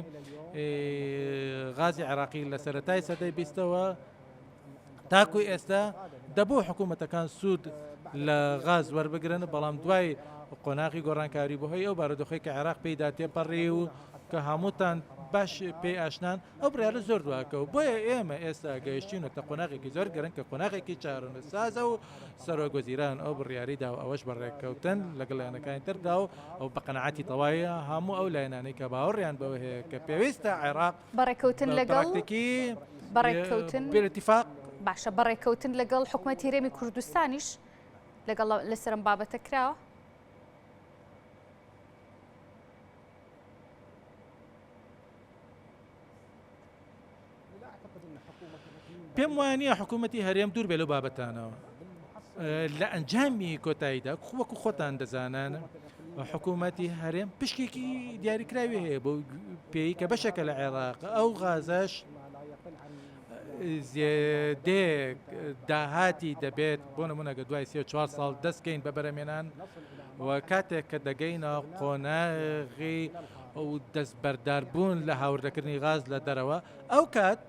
B: غازی عێراقی لە سەرەتای سەدەی بیستەوە تاکوی ئێستا دەبوو حکوومەتەکان سوود لە غاز وەربگرن بەڵام دوای قۆناغی گۆڕانکاری بەهۆی ئەو بارودۆخی کە عێراق پێیدا تێپەڕی و کە هەمووتان باش پێی ئاشنان ئەو بڕیارە زۆر دواکەوت بۆیە ئێمە ئێستا گەیشتینەوە قۆناغێکی زۆر گەرن کە قۆناغێکی چارەنە سازە و سەرۆکوەزیران ئەو بڕیاریدا و ئەوەش بەڕێککەوتن لەگەڵ لایەنەکانی تردا و ئەو بە قەنەعەتی تەواویە هەموو ئەو لایەنانەی کە باوەڕیان بەوە هەیە کە پێویستە عێراق
A: بەڕێککەوتن لەگەڵ بەڕێککەوتن
B: بێرەتیفاق
A: باشە بەڕێککەوتن لەگەڵ حکوومەتی هەرێمی کوردستانیش لەگەڵ لەسەرم بابەتە کراوە
B: پێم وایە نییە حکوومەتی هەرێم دوور بێ لەو بابەتانەوە لە ئەنجامی کۆتاییدا وەکو خۆتان دەزانان حکوومەتی هەرێم پشکێکی دیاریکراوی هەیە بۆ پێی کە بەشەکە لە عێراق ئەو غازەش زێدێک داهاتی دەبێت بۆ نمونەگە دوای 34 ساڵ دەستکەین بە بەرەمێنان و کاتێک کە دەگەینە قۆناغی ئەو دەستبەرداربوون لە هاوردەکردنی غاز لە دەرەوە ئەو کات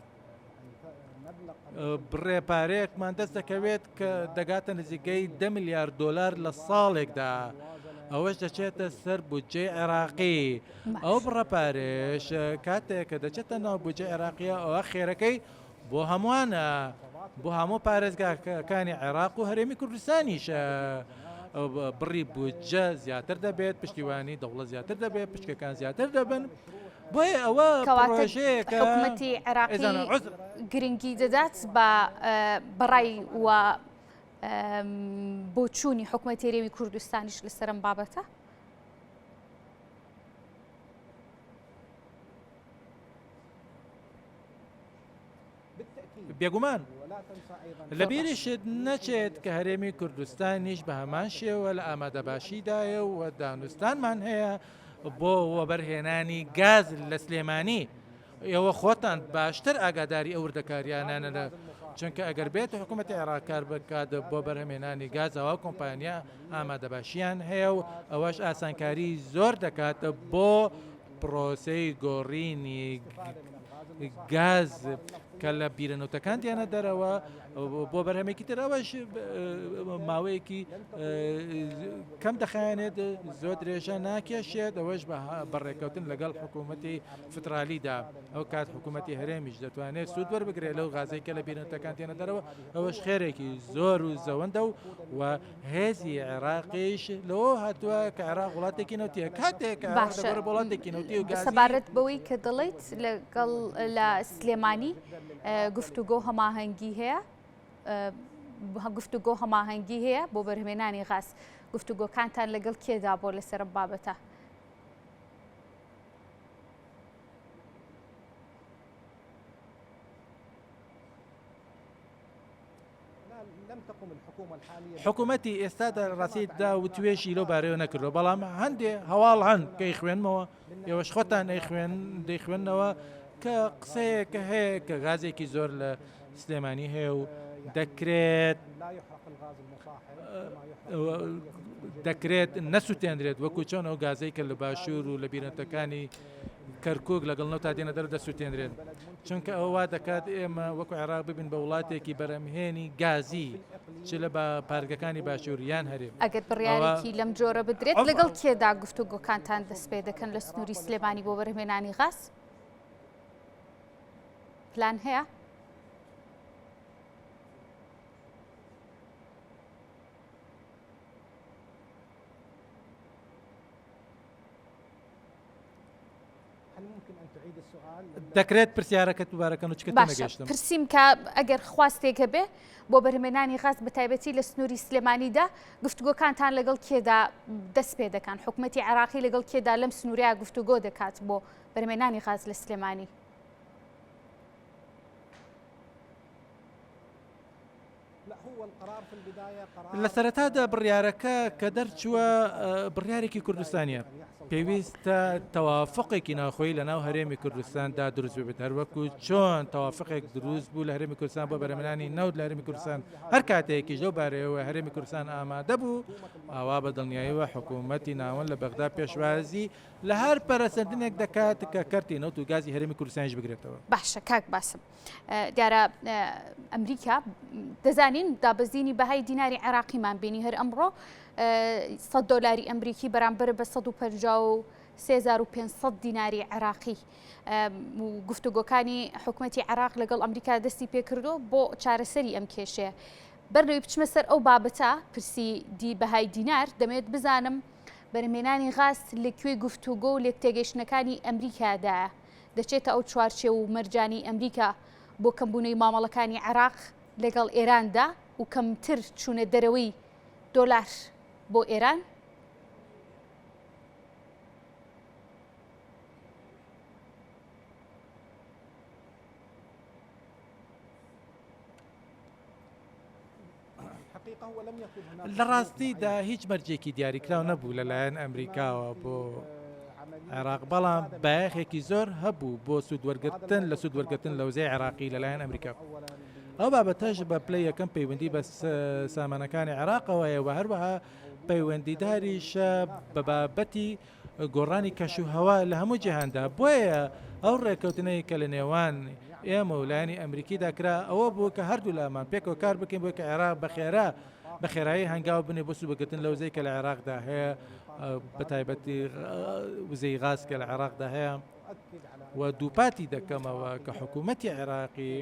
B: بڕێپارەیەکمان دەست دەکەوێت کە دەگاتە نزیکەی 10 میلیارد دلار لە ساڵێکدا ئەوەش دەچێتە سەر بودجێ عێراقی ئەو بڕەپارێش کاتێک کە دەچێتە ناو بودجێ عێراقیە ئەوە خێرەکەی بۆ هەمووانە بۆ هەموو پارێزگاکانی عێراق و هەرێمی کوردستانیش بڕی بودجە زیاتر دەبێت پشتیوانی دەوڵەت زیاتر دەبێت پشکەکان زیاتر دەبن بۆیە ئەوە پرۆژەیەکە
A: حکوومەتی عێراقی گرنگی دەدات بە بەڕای وە بۆ چوونی حکوومەتی هەرێمی کوردستانیش لەسەرم بابەتە
B: بێگومان لە بیرشت نەچێت کە هەرێمی کوردستانیش بە هەمان شێوە لە ئامادەباشیدایە و دانوستانمان هەیە بۆ وەبەرهێنانی گاز لە سلێمانی ئێوە خۆتان باشتر ئاگاداری ئەو وردەکاریانانە لە چونکە ئەگەر بێت حکوومەتی عێراق کار بکات بۆ بەرهەمێنانی گازەوە کۆمپانیا ئامادەباشیان هەیە و ئەوەش ئاسانکاری زۆر دەکاتە بۆ پرۆسەی گۆڕینی گاز کە لە بیرەنەوتەکان دیانە دەرەوە بۆ بەرهەمێکی ترەوەش ماوەیەکی کەم دەخایێنێت زۆر درێژە ناکێشێت ئەوەش بەڕێکەوتن لەگەڵ حکوومەتی فترالیدا ئەو کات حکوومەتی هەرێمیش دەتوانێت سوود وەربگرێت لەو غازەی کە لە بیرەنەوتەکان تێنە دەرەوە ئەوەش خێرێکی زۆر و زەوەندە و هێزی عێراقیش لەوە هاتووە کە عێراق وڵاتێکی نەوتیە کاتێک وڵاتێکی نەوتی و
A: سەبارەت بەوەی کە دەڵێیت لەگەڵ لە سلێمانی گفتوگۆ هەماهەنگی هەیە گفتوگۆ هەماهەنگی هەیە بۆ بەرهەمێنانی غاز گفتوگۆکانتان لەگەڵ کێدا بۆ لەسەر بابەتە
B: حکوومەتی ئێستادا ڕاستیدا و توێژی لەو بارەوە نەکردەوە بەڵام هەندێ هەواڵ هەن کەی خوێنمەوە ئێوەش خۆتان دەیخوێنەوە کە قسەیەکە هەیە کە غازێکی زۆر لە سلێمانی هەیە و دەکرێت نەسووتێنرێت وەکو چۆن ئەو گازەی کە لە باشوور و لە بیرەنەوەکانی کەرکک لەگەڵ نەو تا دێنە دەرە دەسووتێنرێت چونکە ئەوە دەکات ئێمە وەکو عێراق ببین بە وڵاتێکی بەرەمهێنی گازی چ لە بە پارگەکانی باشووریان هەرێ
A: ئەگەر بڕیارێکی لەم جۆرە بدرێت لەگەڵ کێدا گفتوگۆکانتان دەست پێ دەکەن لە سنووری سلێمانی بۆ بەرهەمێنانی غاز پلان هەیە
B: دەکرێت پرسیارەکە دووبارەکەن و چکە نەگەشتم
A: پرسییم کە ئەگەر خواستێکە بێ بۆ بەرهەمێنانی غاز بە تایبەتی لە سنووری سلێمانیدا گفتوگۆکانتان لەگەڵ کێدا دەست پێ دەکەن حکوومەتی عێراقی لەگەڵ کێدا لەم سنووریا گفتوگۆ دەکات بۆ بەرهەمێنانی غاز لە سلێمانی
B: لە سەرەتادا بڕیارەکە کە دەرچووە بڕیارێکی کوردستانیە پێویستە تەوافقێکی ناوخۆی لە ناو هەرێمی کوردستاندا دروست بێت هەروەکو چۆن تەوافقێک دروست بوو لە هەرێمی کوردستان بۆ بەرهەمهێنانی نەوت لە هەرێمی کوردستان هەر کاتێکی لەو بارەیەوە هەرێمی کوردستان ئامادە بوو ئاوا بە دڵنیاییەوە حکوومەتی ناوەند لە بەغدا پێشوازی لە هەر پەرەسەندنێک دەکات کە کەرتی نەوت و گازی هەرێمی کوردستانیش بگرێتەوە.
A: باشە کاک باسم دیارە ئەمریکا دەزانین دابەزینی بەهای دیناری عێراقیمان بینی هەر ئەمڕۆ $100 ئەمریکی بەرامبەر بە 153,500 دیناری عێراقی گفتوگۆکانی حکوومەتی عێراق لەگەڵ ئەمریکا دەستی پێکردو بۆ چارەسەری ئەم کێشەیە. بەرنەوەی بچمە سەر ئەو بابەتە پرسی دی بەهای دینار دەمەوێت بزانم بەرهەمهێنانی غاز لەکوێ گفتوگۆ و لێک تێگەشتنەکانی ئەمریکادایە دەچێتە ئەو چوارچێ و مەرجانی ئەمریکا بۆ کەمبوونەی مامەڵەکانی عێراق لەگەڵ ئێراندا و کەمتر چوونە دەرەوەی دۆلار بۆ ئێران؟
B: لە ڕاستیدا هیچ مەرجێکی دیاریکراو نەبوو لەلایەن ئەمریکاوە بۆ عێراق بەڵام بایەخێکی زۆر هەبوو بۆ سوودوەرگرتن لە سوودوەرگرتن لە وزەی عێراقی لەلایەن ئەمریکا. ئەو بابەتەش بە پلەی یەکەم پەیوەندی بە سامانەکانی عێراقەوەیە و هەروەها پەیوەندیداریشە بە بابەتی گۆڕانی کەشوهەوا لە هەموو جیهاندا. بۆیە ئەو ڕێکەوتنەی کە لە نێوان ئێمە و لایەنی ئەمریکی داکرا ئەوە بوو کە هەردوو لامان پێکەوە کار بکەین بۆ کە عێراق بە خێرایی هەنگاو بنێ بۆ سوودوەرگرتن لە وزەی کە لە عێراقدا هەیە بە تایبەتی وزەی غاز کە لە عێراقدا هەیە و دووپاتی دەکەمەوە کە حکوومەتی عێراقی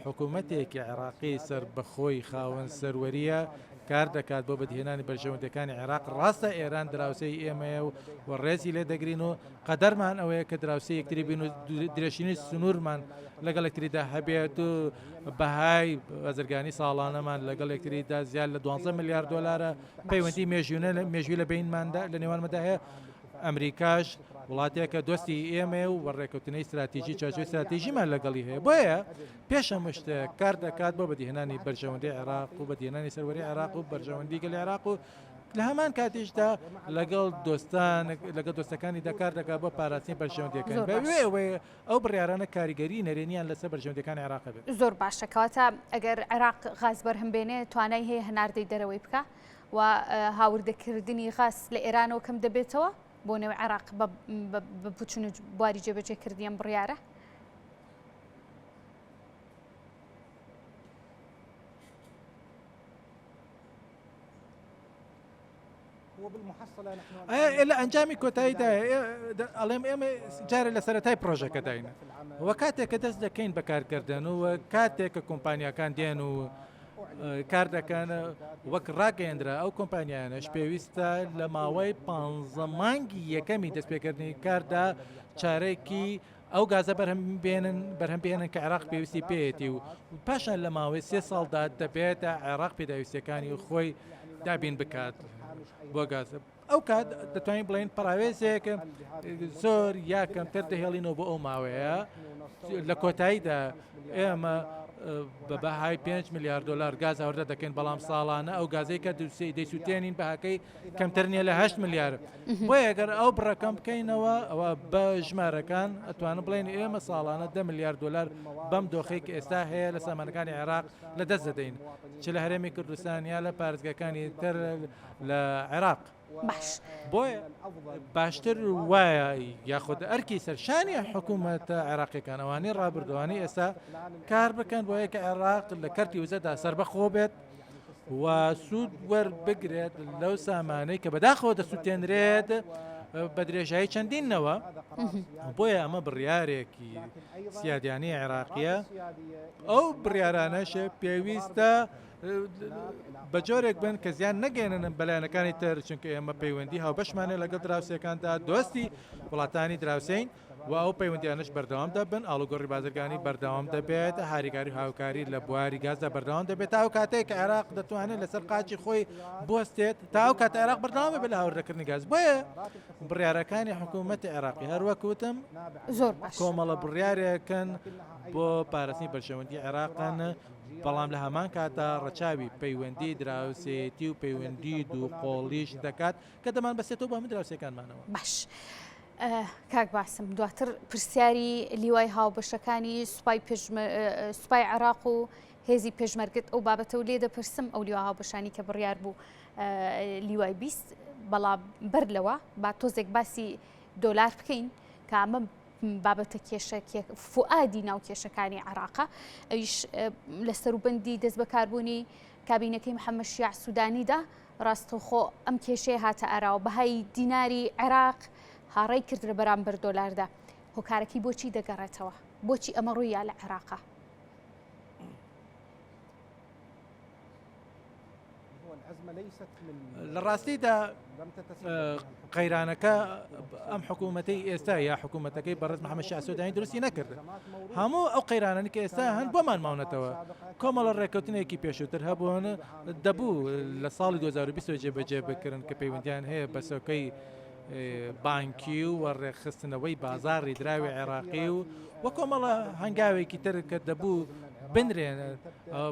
B: حکوومەتێکی عێراقی سەر بەخۆی خاوەن سەروەریە کار دەکات بۆ بەدهێنانی بەرژەوەندەکانی عێراق. ڕاستە ئێران دراوسەی ئێمەیە و ڕێزی لێ دەگرین و قەدەرمان ئەوەیە کە دراوسەی یەکتری بین و درێژینی سنوورمان لەگەڵ یەکتریدا هەبێت و بەهای بەزرگانی ساڵانەمان لەگەڵ یەکتریدا زیاد لە $12 میلیارد پەیوەندی مێژووی لە بینماندا لە نێوانمەدا هەیە. ئەمریکاش وڵاتێکە دۆستی ئێمە و بەڕێکەوتنەی استراتیژی چاچۆی استراتیژیمان لەگەڵی هەیە. بۆیە پێشە مشتە کار دەکات بۆ بەدیهێنانی بەرژەوەندی عێراق و بەدیهێنانی سەروەری عێراق و بەرژەوەندی گەلی عێراق و لە هەمان کاتیشدا لەگەڵ دۆستەکانی دەکار دەکات بۆ پاراستنی بەرژەوەندیەکان بەوێ ئەو بڕیارانە کاریگەری نەرێنیان لەسەر بەرژەوەندەکانی عێراق بێت.
A: زۆر باشە کەواتە ئەگەر عێراق غاز بەرهەمبێنێ توانای هەیە هەناردەی دەرەوەی بکە و هاوردەکردنی غاز لە ئێرانەوە کەم دەبێتەوە بۆ نێو عێراق بە بچون بواری جێبەجێکردی ئەم بڕیارە؟
B: لە ئەنجامی کۆتاییدا ئەڵێم ئێمە جارێ لە سەرەتای پرۆژەکە داینە وە کاتێک کە دەست دەکەین بەکارکردن و کاتێک کە کۆمپانیاکان دێن و کار دەکەن وەک ڕاگەیەندرا ئەو کۆمپانیانش پێویستە لە ماوەی 15 مانگی یەکەمی دەستپێکردنی کاردا چارێکی ئەو گازە بەرهەمبێنن کە عێراق پێویستی پێێتی و پاشان لە ماوەی 3 ساڵدا دەبێتە عێراق پێداویستەکانی خۆی دابین بکات بۆ گازە. ئەو کات دەتوانین بڵێن پراوێزێکە زۆر یا کەمتر دەهێڵینەوە بۆ ئەو ماوەیە. لە کۆتاییدا ئێمە بە بەهای $5 میلیارد گاز هەوردە دەکەین بەڵام ساڵانە ئەو گازەی کە دەیسووتێنین بەهاکەی کەمتر نیە لە 8 میلیارد. بۆیە ئەگەر ئەو بڕەکەم بکەینەوە ئەوە بە ژمارەکان ئەتوانم بڵێن ئێمە ساڵانە $10 میلیارد بەم دۆخەی کە ئێستا هەیە لە سامانەکانی عێراق لە دەست دەدەین چ لە هەرێمی کوردستان یا لە پارێزگاکانی تر لە عێراق.
A: باش
B: بۆیە باشتر وایە یاخود ئەرکی سەرشانی حکوومەتە عێراقیەکان ئەوانەی ڕابردوانی ئێستا کار بکەن بۆیە کە عێراق لە کەرتی وزەدا سەربەخۆ بێت و سوود وەربگرێت لەو سامانەی کە بەداخەوە دەسووتێنرێت بە درێژایی چەندینەوە. بۆیە ئەمە بڕیارێکی سیادیانی عێراقیە. ئەو بڕیارانەشە پێویستە بە جۆرێک بن کە زیان نەگەێنن بەلایەنەکانی تر چونکە ئێمە پەیوەندی هاوبەشمانێ لەگەڵ دراوسەکاندا دۆستی وڵاتانی دراوسین و ئەو پەیوەندیانش بەردەوام دەبن ئاڵوگۆڕی بازرگانی بەردەوام دەبێت هاریگاری هاوکاری لە بواری گازدا بەردەوام دەبێت تا ئەو کاتێک کە عێراق دەتوانێت لەسەر قاچی خۆی بوەستێت تا ئەو کات عێراق بەردەوام بێت لە هاوردەکردنی گاز. بۆیە بڕیارەکانی حکوومەتی عێراقی هەروەکوتم
A: زۆر
B: کۆمەڵە بڕیارێکن بۆ پاراستنی بەرژەوەندی عێراقان بەڵام لە هەمان کاتە ڕەچاوی پەیوەندی دراوسێتی و پەیوەندی دووقۆڵیش دەکات کە دەمان بەسێتەوە بە من دراوسەکانمانەوە.
A: باش کاک باسم دواتر پرسیاری لیوای هاوبەشەکانی سوپای عێراق و هێزی پێشمەرگت ئەو بابەتە و لێ دەپرسم ئەو لیوا هاوبەشانی کە بڕیار بوو لیوای 20 بەڵام بەر لەوە با تۆزێک باسی دۆلار بکەین کە ئەمە بابەتە کێشە فوئادی ناو کێشەکانی عێراقا ئەویش لە سەروبەندی دەست بەکاربوونی کابینەکەی محەممەد شیاع سوودانیدا ڕاستەوخۆ ئەم کێشەیە هاتە ئاراوە بەهای دیناری عێراق هاڕێی کردرە بەرامبەر دۆلاردا هۆکارەکەی بۆچی دەگەڕێتەوە بۆچی ئەمە ڕوویە لە عێراقا؟
B: لە ڕاستیدا قەیرانەکە ئەم حکوومەتەی ئێستا یا حکوومەتەکەی بەڕێز محەممەد شیاع سوودانی دروستی نەکرد هەموو ئەو قەیرانانی کە ئێستا هەن بۆمان ماونەتەوە کۆمەڵە ڕێکەوتنێکی پێشووتر هەبوون دەبوو لە ساڵی 2020 جێبەجێ بکردن کە پەیوەندیان هەیە بەسەکەی بانکی و وەڕێخستنەوەی بازاڕی دراوی عێراقی و وە کۆمەڵە هەنگاوێکی تر کە دەبوو بنرێن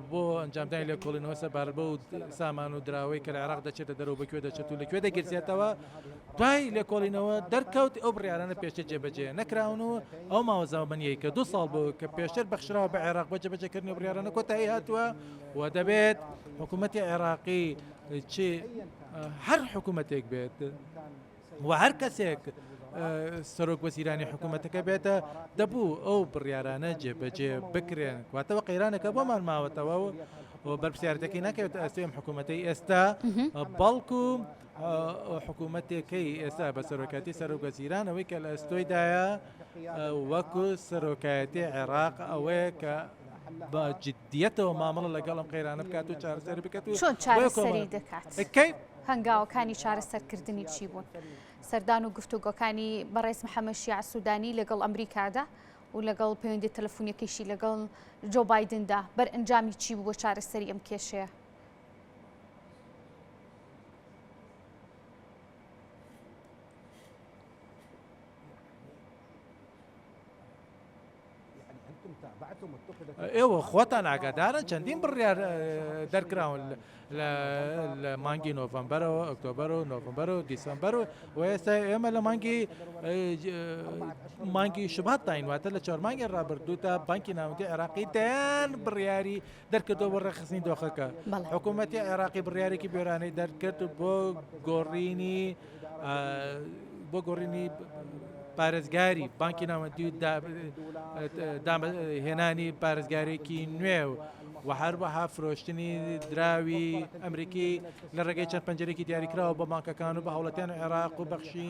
B: بۆ ئەنجامدانی لێ کۆڵینەوە سەبار بە و سامان و دراوەی کە لە عێراق دەچێتە دەرەوە بەکوێ دەچێت و لەکوێ دەگرسێتەوە دوای لێکۆڵینەوە دەرکەوت ئەو بڕیارانە پێشتر جێبەجێ نەکراون و ئەو ماوە زەمەنیەی کە 2 ساڵ بوو کە پێشتر بەخشراوە بە عێراق بۆ جێبەجێکردنی بڕیارانە کۆتایی هاتووە و دەبێت حکوومەتی عێراقی چی هەر حکوومەتێک بێت و هەر کەسێک سەرۆک وەزیرانی حکوومەتەکە بێتە دەبوو ئەو بڕیارانە جێبەجێ بکرێن واتەوە قەیرانەکە بۆمان ماوەتەوە و بەرپرسیارەتەکەی ناکەوێت ئەستێم حکوومەتەی ئێستا بەڵکو حکوومەتێکەکەی ئێستا بە سەرۆکاتی سەرۆک وەزیرانەوەی کە لە ئەستۆیدایە وەکو سەرۆکایەتی عێراق ئەوەیە کە بە جددیەتەوە مامەڵە لەگەڵ ئەم قەیرانە بکات و چارەسەر بکات و
A: چۆن چارەسەری دەکات هەنگاوەکانی چارەسەرکردنی چی بوون؟ سەردان و گفتوگۆکانی بەڕێز محەممەد شیاع سوودانی لەگەڵ ئەمریکادا و لەگەڵ پەیوەندی تەلەفۆنیەکەیشی لەگەڵ جۆ بایدندا بەر ئەنجامی چی بوو بۆ چارەسەری ئەم کێشەیە؟
B: ئێوە خۆتان ئاگادارن چەندین بڕیار دەرکراون لە مانگی نۆڤەمبەرەوە ئۆکتۆبەر و نۆڤەمبەر و دیسەمبەر و ئێستا ئێمە لە مانگی شوبات داینواتە لە 4 مانگی ڕابردووتە بانکی ناوەندی عێراقی دەیان بڕیاری دەرکردەوە بۆ ڕێخستنی دۆخەکە حکوومەتی عێراقی بڕیارێکی بێرانەی دەرکرد بۆ گۆڕینی پارێزگاری بانکی ناوەندی و هێنانی پارێزگارێکی نوێ و هەروەها فرۆشتنی دراوی ئەمریکی لە ڕێگەی چەند پەنجەرێکی دیاریکراوە بە بانکەکان و بە هەوڵەتیان عێراق و بەخشی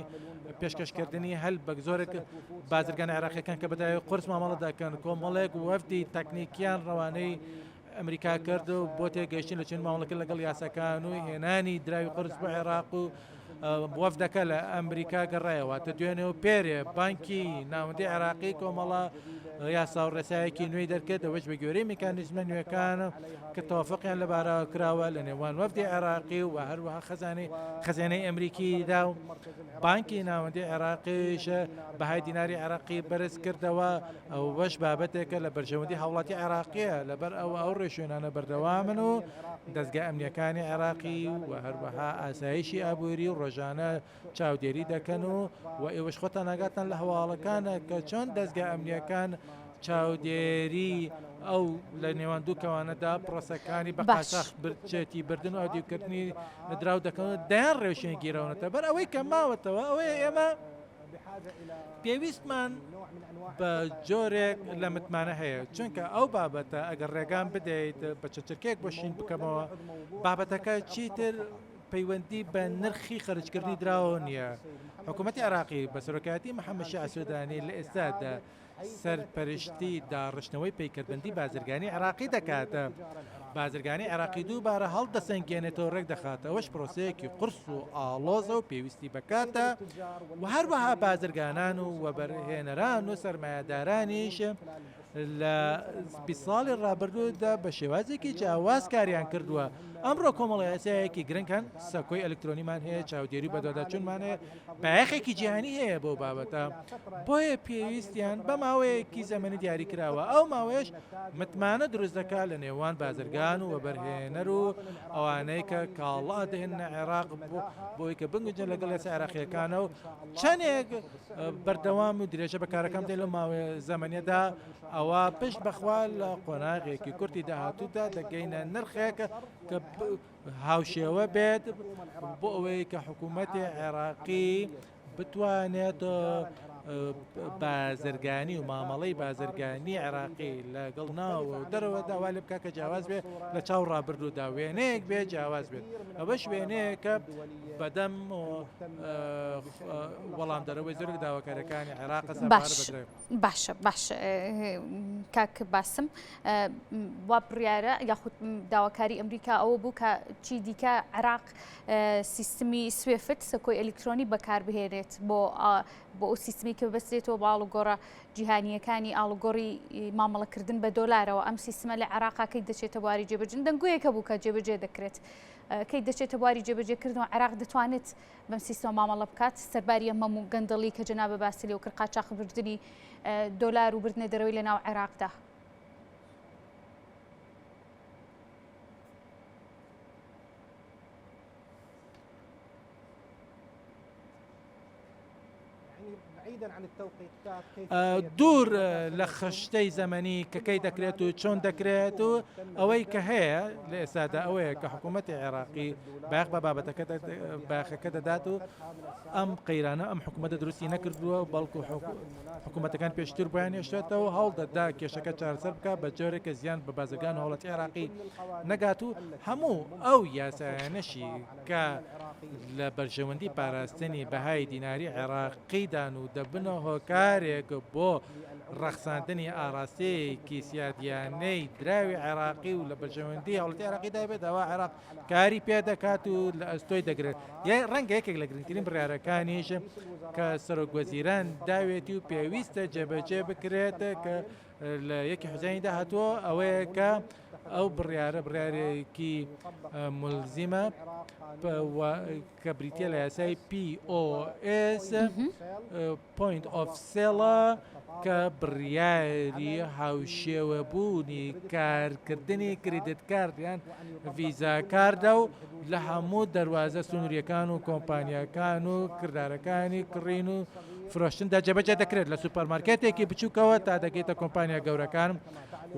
B: پێشکەشکردنی هەل بە زۆرێک بازرگان عێراقیەکان کە بەدای قورس مامەڵە دەکەن کۆمەڵێک وەفدی تەکنیکیان ڕەوانەی ئەمریکا کرد و بۆ تێگەیشتن لە چین ماوەڵەکە لەگەڵ یاساکان و هێنانی دراوی قورس بۆ عێراق و وەفدەکە لە ئەمریکا گەڕایەوە تە دوێنێ و پێرێ بانکی ناوەندی عێراقی کۆمەڵە یاسا و ڕێسایەکی نوێی دەرکرد ئەوەش بە گوێرەی میکانیزمە نوێەکان کە تەوافقیان لەبارەوە کراوە لە نێوان وەفدی عێراقی و هەروەها خەزانەی ئەمریکیدا و بانکی ناوەندی عێراقیشە بەهای دیناری عێراقی بەرز کردەوە ئەو بەش بابەتێکە لە بەرژەوەندی هاوڵاتی عێراقیە لەبەر ئەو ڕێشوێنانە بەردەوامن و دەستگا ئەمنیەکانی عێراقی و هەروەها ئاسایشی ئابووری و ڕۆژانە چاودێری دەکەن و ئێوەش خۆتان ناگاتن لە هەواڵەکانە کە چۆن دەستگا ئەمنیەکان چاودێری ئەو لە نێوان دوو کەوانەدا پرۆسەکانی بە قاچاق برچێتی بردن و ئەودیوکردنی دراو دەکەن دەیان ڕێوشێن گیرەونەتە بەر ئەوەی کە ماوەتەوە ئەوەیە ئێمە پێویستمان بە جۆرێک لە متمانە هەیە چونکە ئەو بابەتە ئەگەر ڕێگان بدەیت بە چەچرکێک بۆ شین بکەمەوە بابەتەکە چیتر پەیوەندی بە نرخی خەرجکردنی دراوە نییە حکوومەتی عێراقی بە سەرۆکایەتی محەممەد شیاع سوودانی لە ئێستادا سەرپەرشتی داڕشتنەوەی پەیکردبندی بازرگانی عێراقی دەکاتە بازرگانی عێراقی دووبارە هەڵدەسەنگێنێتەوە ڕێک دەخاتە ئەوەش پرۆسەیەکی قرس و ئاڵۆزە و پێویستی بکاتە و هەروەها بازرگانان و وەبەرهێنەران و سەرمایه‌دارانیش لە 20 ساڵی ڕابردوودا بە شێوازێکی جیاواز کاریان کردووە ئەمڕۆ کۆمەڵی یاسایەکی گرنگان سەکۆی ئەلکترۆنیمان هەیە چاودێری بەدەداچوونمان هەیە بایەخێکی جیهانی هەیە بۆ بابەتە بۆیە پێویستیان بە ماوەیەکی زەمەنی دیاری کراوە ئەو ماوەیەش متمانە دروست دەکات لە نێوان بازرگان و وەبەرهێنەر و ئەوانەی کە کاڵا دەهێنە عێراق بۆی کە بنگوجن لەگەڵ ئێستا عێراقیەکانە و چەندێک بەردەوام و درێژە بەکارەکەم دێ لە ماوەیە زەمەنیەدا ئەوە پشت بەخوا لە قۆناغێکی کورتی داهاتوودا دەگەینە نرخێک کە هاوشێوە بێت بۆ ئەوەی کە حکوومەتی عێراقی بتوانێت بازرگانی و مامەڵەی بازرگانی عێراقی لەگەڵ ناوە و دەرەوە داوا لێ بکە کە جیاواز بێت لە چاو ڕابردوودا وێنەیەک بێ جیاواز بێت ئەوەش وێنەیە کە بەدەم وەڵام دەرەوەی زۆر داواکارەکانی عێراق
A: باشە کاک باسم وا بڕیارە یاخود داواکاری ئەمریکا ئەوە بوو کە چی دیکە عێراق سیستمی سوێفت سەکۆی ئەلکترۆنی بەکاربهێنێت بۆ ئەو سیستمی کە بەستێتەوە بە ئاڵوگۆڕە جیهانیەکانی ئاڵوگۆڕی مامەڵەکردن بە دۆلارەوە ئەم سیستمە لە عێراقاکەی دەچێتە بواری جێبەجێ دەنگویەکە بوو کە جێبەجێ دەکرێت کەی دەچێتە بواری جێبەجێکردنەوە عێراق دەتوانێت بەم سیستەمە مامەڵە بکات سەرباری ئەم هەموو گەندەڵی کە جەنابە باسی لێ و کرد قاچاقبردنی دۆلار و بردنە دەرەوەی لە ناو عێراقدا.
B: دوور لە خشتەی زەمەنی کە کەی دەکرێت و چۆن دەکرێت و ئەوەی کە هەیە لە ئێستادا ئەوەیە کە حکوومەتی عێراقی باخ بە بابەتەکە باخەکە دەدات و ئەم قەیرانە ئەم حکوومەتە دروستی نەکردووە بەڵکو حکوومەتەکان پێشتر بۆیان هێشتێتەوە هەڵ دەدا کێشەکە چارەسەر بکە بە جۆرێکە زیان بە بازرگان هەوڵەتی عێراقی نەگات و هەموو ئەو یاسایانەشی کە لە بەرژەوەندی پاراستنی بەهای دیناری عێراقیدان و دەبنە هۆکارێک بۆ ڕەخساندنی ئاراستەیەکی سیادیانەی دراوی عێراقی و لە بەرژەوەندی هەوڵەتی عێراقی دابێت ئەوە عێراق کاری پێ دەکات و لە ئەستۆی دەگرێت ڕەنگە یەکێک لە گرنگترین بڕیارەکانیش کە سەرۆکوەزیران داوێتی و پێویستە جێبەجێ بکرێت کە لە یەکی حوزەینی داهاتووە ئەوەیە کە ئەو بڕیارێکی ملزیمە کە بریتە لە یاسای POS Point of Sale کە بڕیاری هاوشێوەبوونی کارکردنی کریدت کارتیان ڤیزا کاردە و لە هەموو دەواازە سنووریەکان و کۆمپانیەکان و کردارەکانی کڕین و فرۆشتندا جێبەجێ دەکرێت لە سوپەرمارکێتێکی بچووکەوە تا دەگەیتە کۆمپانیا گەورەکان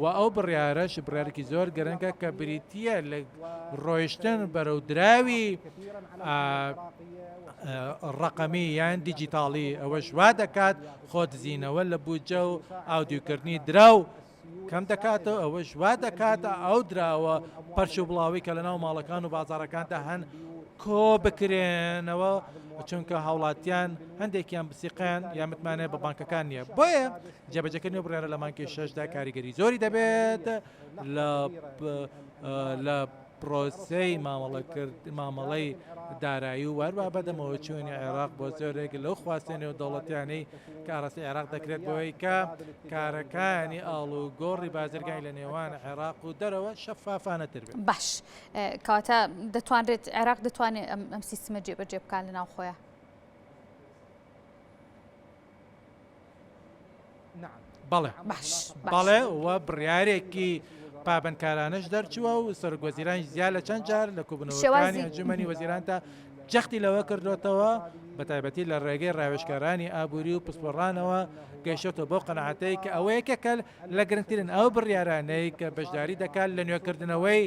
B: و ئەو بڕیارەش بڕارێکی زۆر گەرەنگە کە بریتە لە ڕۆیشتن بەرەو دراوی ڕقەمی یان دیجیتاڵی ئەوە وا دەکات خۆدزیینەوە لە بوجە و ئاودیوکردنی دراو کەم دەکاتەوە ئەوە وا دەکاتە ئەو دراوە پەرش و بڵاوی کە لە ناو ماڵەکان و بازارەکاندا هەن کۆ بکرێنەوە چونکە هاوڵاتیان هەندێکیان بسیقیان یا متمانەیە بە بانکەکان نییە بۆیە جێبەجەکردنی بڕیارە لە مانکی 6دا کاریگەری زۆری دەبێت لە پرۆسەی مامەڵەی دارایی و وەروە بەدەمەوە چوونی عێراق بۆ زۆرێک لەو خواستێنێ و دەوڵەتیانەی کە ئاڕاستی عێراق دەکرێت بۆی کە کارەکانی ئاڵوگۆڕی بازرگانی لە نێوان عێراق و دەرەوە شەفافانەتر بێت.
A: باش کەواتە دەتوانرێت عێراق دەتوانێت ئەم سیستمە جێبەجێ بکات لە ناو خۆیان.
B: بەڵێ وە بڕیارێکی پابندکارانش دەرچووە و سەرۆکوەزیران زیاد لە چەند جار لە کۆبوونەوەکانی ئەنجومەنی وەزیراندا جەختی لەوە کردوێتەوە بە تایبەتی لە ڕێگەی ڕاوێژکارانی ئابووری و پسپۆڕانەوە گەیشتەوە بۆ قەنەعەتەی کە ئەوەیەکە لە گرنگترین ئەو بڕیارانەی کە بەشداری دەکات لە نوێکردنەوەی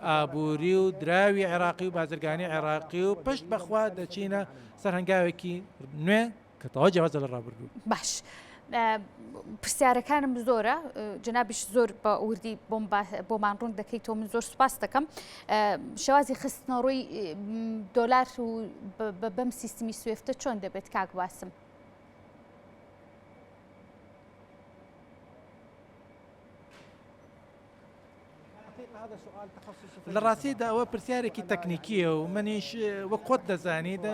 B: ئابووری و دراوی عێراقی و بازرگانی عێراقی و پشت بەخوا دەچینە سەرهەنگاوێکی نوێ کە تەواو جیاوازە لە ڕابردوو.
A: باش پرسیارەکانم زۆرە جنابیش زۆر بە وردی بۆمان ڕوون دەکەیتەوە من زۆر سوپاس دەکەم شێوازی خستنەڕۆی دۆلار و بەم سیستمی سوێفتە چۆن دەبێت کاک باسم؟
B: لە ڕاستیدا ئەوە پرسیارێکی تەکنیکیە و منیش وە خۆت دەزانیت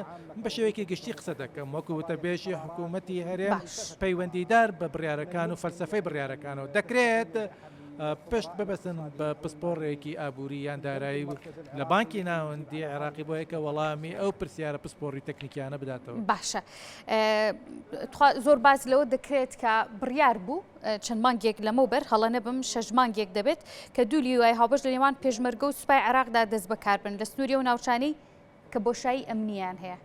B: بە شێوەیەکی گشتی قسە دەکەم وەکو وتەبێژی حکوومەتی هەرێم پەیوەندیدار بە بڕیارەکان و فەلسەفەی بڕیارەکانەوە دەکرێت پشت ببەستن بە پسپۆڕێکی ئابووریان دارایی لە بانکی ناوەندی عێراقی بۆ یەکە وەڵامی ئەو پرسیارە پسپۆڕی تەکنیکیانە بداتەوە.
A: باشە زۆر باز لەوە دەکرێت کە بڕیار بوو چەند مانگێک لەمەوبەر هەڵە نەبم 6 مانگێک دەبێت کە دوو لیوای هاوبەش لە نێوان پێشمەرگە و سوپای عێراقدا دەست بەکاربن لە سنووریە و ناوچانەی کە بۆشایی ئەمنیان هەیە.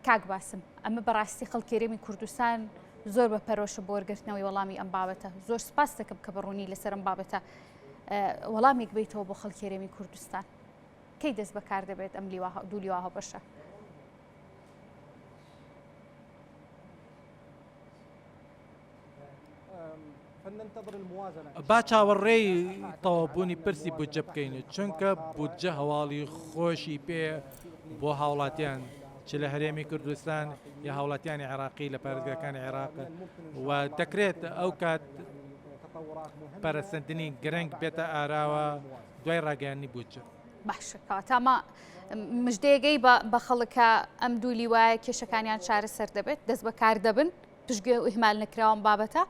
A: کاک باسم ئەمە بەڕاستی خەڵکێرێمی کوردستان زۆر بە پەرۆشە بۆ وەرگرتنەوەی وەڵامی ئەم بابەتە زۆر سپاس دەکەم کە بەڕوونی لەسەر ئەم بابەتە وەڵامێک بیتەوە بۆ خەڵکێرێمی کوردستان کەی دەست بەکار دەبێت ئەم دوو لیوا هاوبەشە.
B: با چاوەڕێی تەوابوونی پرسی بودجە بکەین چونکە بودجە هەواڵی خۆشی پێ بۆ هاوڵاتیان چ لە هەرێمی کوردستان یا هاوڵاتیانی عێراقی لە پارێزگاکانی عێراق و دەکرێت ئەو کات پەرەسەندنی گرنگ بێتە ئاراوە دوای ڕاگەیاندنی بودجە.
A: باشە کاتامە مژدەیەگەی بە خەڵکە ئەم دوو لیوایە کێشەکانیان چارەسەر دەبێت دەست بەکار دەبن پشتگوێ و ئیهمال نەکراوە ئەم بابەتە.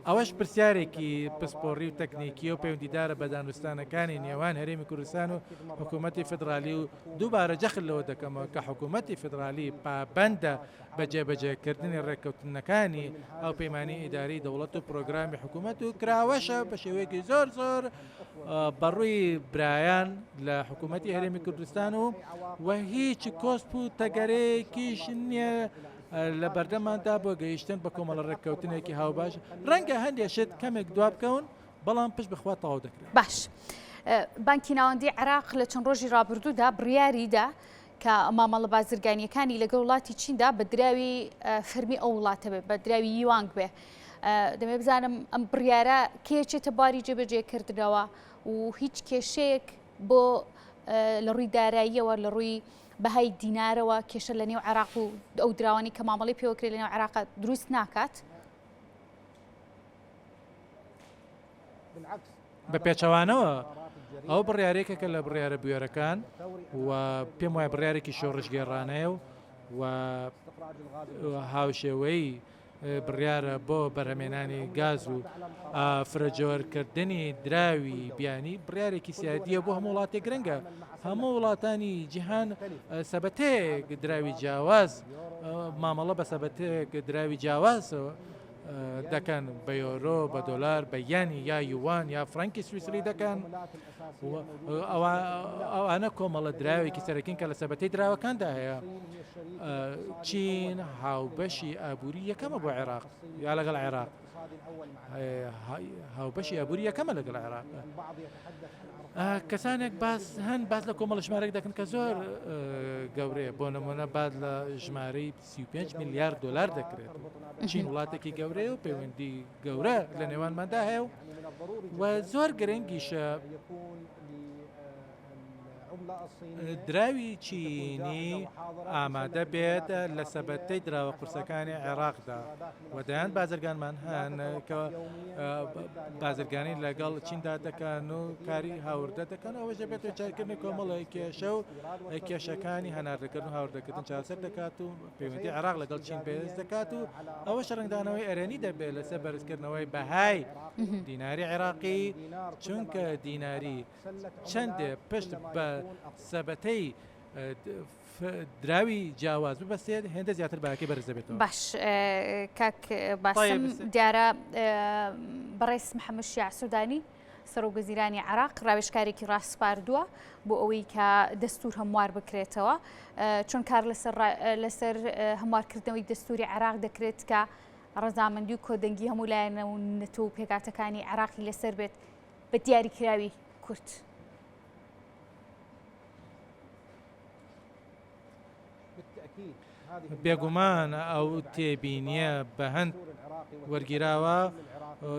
B: ئەوەش پرسیارێکی پسپۆڕی و تەکنیکی و پەیوەندیدارە بە دانوستانەکانی نێوان هەرێمی کوردستان و حکوومەتی فدرالی و دووبارە جەخت لەوە دەکەمەوە کە حکوومەتی فدرالی پابەندە بە جێبەجێکردنی ڕێککەوتنەکانی ئەو پەیمانی ئیداری دەوڵەت و پرۆگرامی حکوومەت و کراوەشە بە شێوەیەکی زۆر بەڕووی برایان لە حکوومەتی هەرێمی کوردستان و هیچ کۆسپ و تەگەرەیەکیش نییە لە بەردەماندا بۆ گەیشتن بە کۆمەڵە ڕێککەوتنێکی هاوباش ڕەنگە هەندێشت کەمێک دواب بکەون بەڵام پشت بخوا تەواو دەکرێت.
A: باش بانکی ناوەندی عێراق لە چەند ڕۆژی ڕابردوودا بڕیاریدا کە مامەڵە بازرگانیەکانی لەگەڵ وڵاتی چیندا بە دراوی فەرمی ئەو وڵاتە بێ بە دراوی یوانگ بێ دەمێ بزانم ئەم بڕیارە کێچێتە باری جێبەجێکردنەوە و هیچ کێشەیەک بۆ لە ڕووی داراییەوە لە ڕووی بەهای دینارەوە کێشە لە نێو عێراق و ئەو دراوانی کە مامەڵی پێوەکرێت لە نێو عێراق دروست ناکات.
B: بە پێچەوانەوە ئەو بڕیارێکەکە لە بڕیارە بوێرەکان و پێم وایە بڕیارێکی شۆڕژگێڕانەیە و هاوشێوەی بڕیارە بۆ بەرهەمێنانی گاز و فرەجۆرکردنی دراوی بیانی بڕیارێکی سیادیە بۆ هەموو وڵاتی گرنگە هەموو وڵاتانی جیهان سەبەتەیەک دراوی جیاواز مامەڵە بە سەبەتەیەک دراوی جیاوازەوە دەکەن بە یۆرۆ بە دۆلار بە یانی یا یوان یا فرانکی سویسری دەکەن ئەوانە کۆمەڵە دراوێکی سەرەکین کە لە سەبەتەی دراوەکاندا هەیە. چین هاوبەشی ئابووری یەکەمە بۆ عێراق یا لەگەڵ عێراق هاوبەشی ئابووری یەکەمە لەگەڵ عێراق. کەسانێک هەن باز لە کۆمەڵە ژمارەێک دەکەن کە زۆر گەورەیە بۆ نمونە بعد لە ژمارەی 35 میلیارد دلار دەکرێت. چین وڵاتێکی گەورەیە و پەیوەندی گەورە لە نێوانماندا هەیە و زۆر گرنگیشە دراوی چینی ئامادە بێت لە سەبەتەی دراوە قورسەکانی عێراقدا و دەیان بازرگانمان هەن کە بازرگانی لەگەڵ چیندا دەکەن و کاری هاوردە دەکەن ئەوەژە بێت چارکردنی کۆمەڵی کێشە و کێشەکانی هەناردەکردن و هاوردەکردن چاسەر دەکات و پەیوەندی عێراق لەگەڵ چین پێویست دەکات و ئەوە شەڕنگدانەوەی ئەرێنی دەبێت لەسەر بەرزکردنەوەی بەهای دیناری عێراقی چونکە دیناری چەندێ پشت بە سەبەتەی دراوی جیاواز ببەستێت هێندە زیاتر باکی بەرز دەبێتەوە.
A: باش کاک باسم دیارە بەڕێز محەممەد شیع سوودانی سەرۆکوەزیرانی عێراق ڕاوێژکارێکی ڕاستسپاردووە بۆ ئەوەی کە دەستور هەموار بکرێتەوە چۆن کار لەسەر هەموارکردنەوەی دەستوری عێراق دەکرێت کە ڕەزامەندی و کۆدەنگی هەموو لایەنە و نەتۆ و پێکاتەکانی عێراقی لەسەر بێت بە دیاریکراوی کورد.
B: بێگومان ئەو تێبینیە بە هەند وەرگیراوە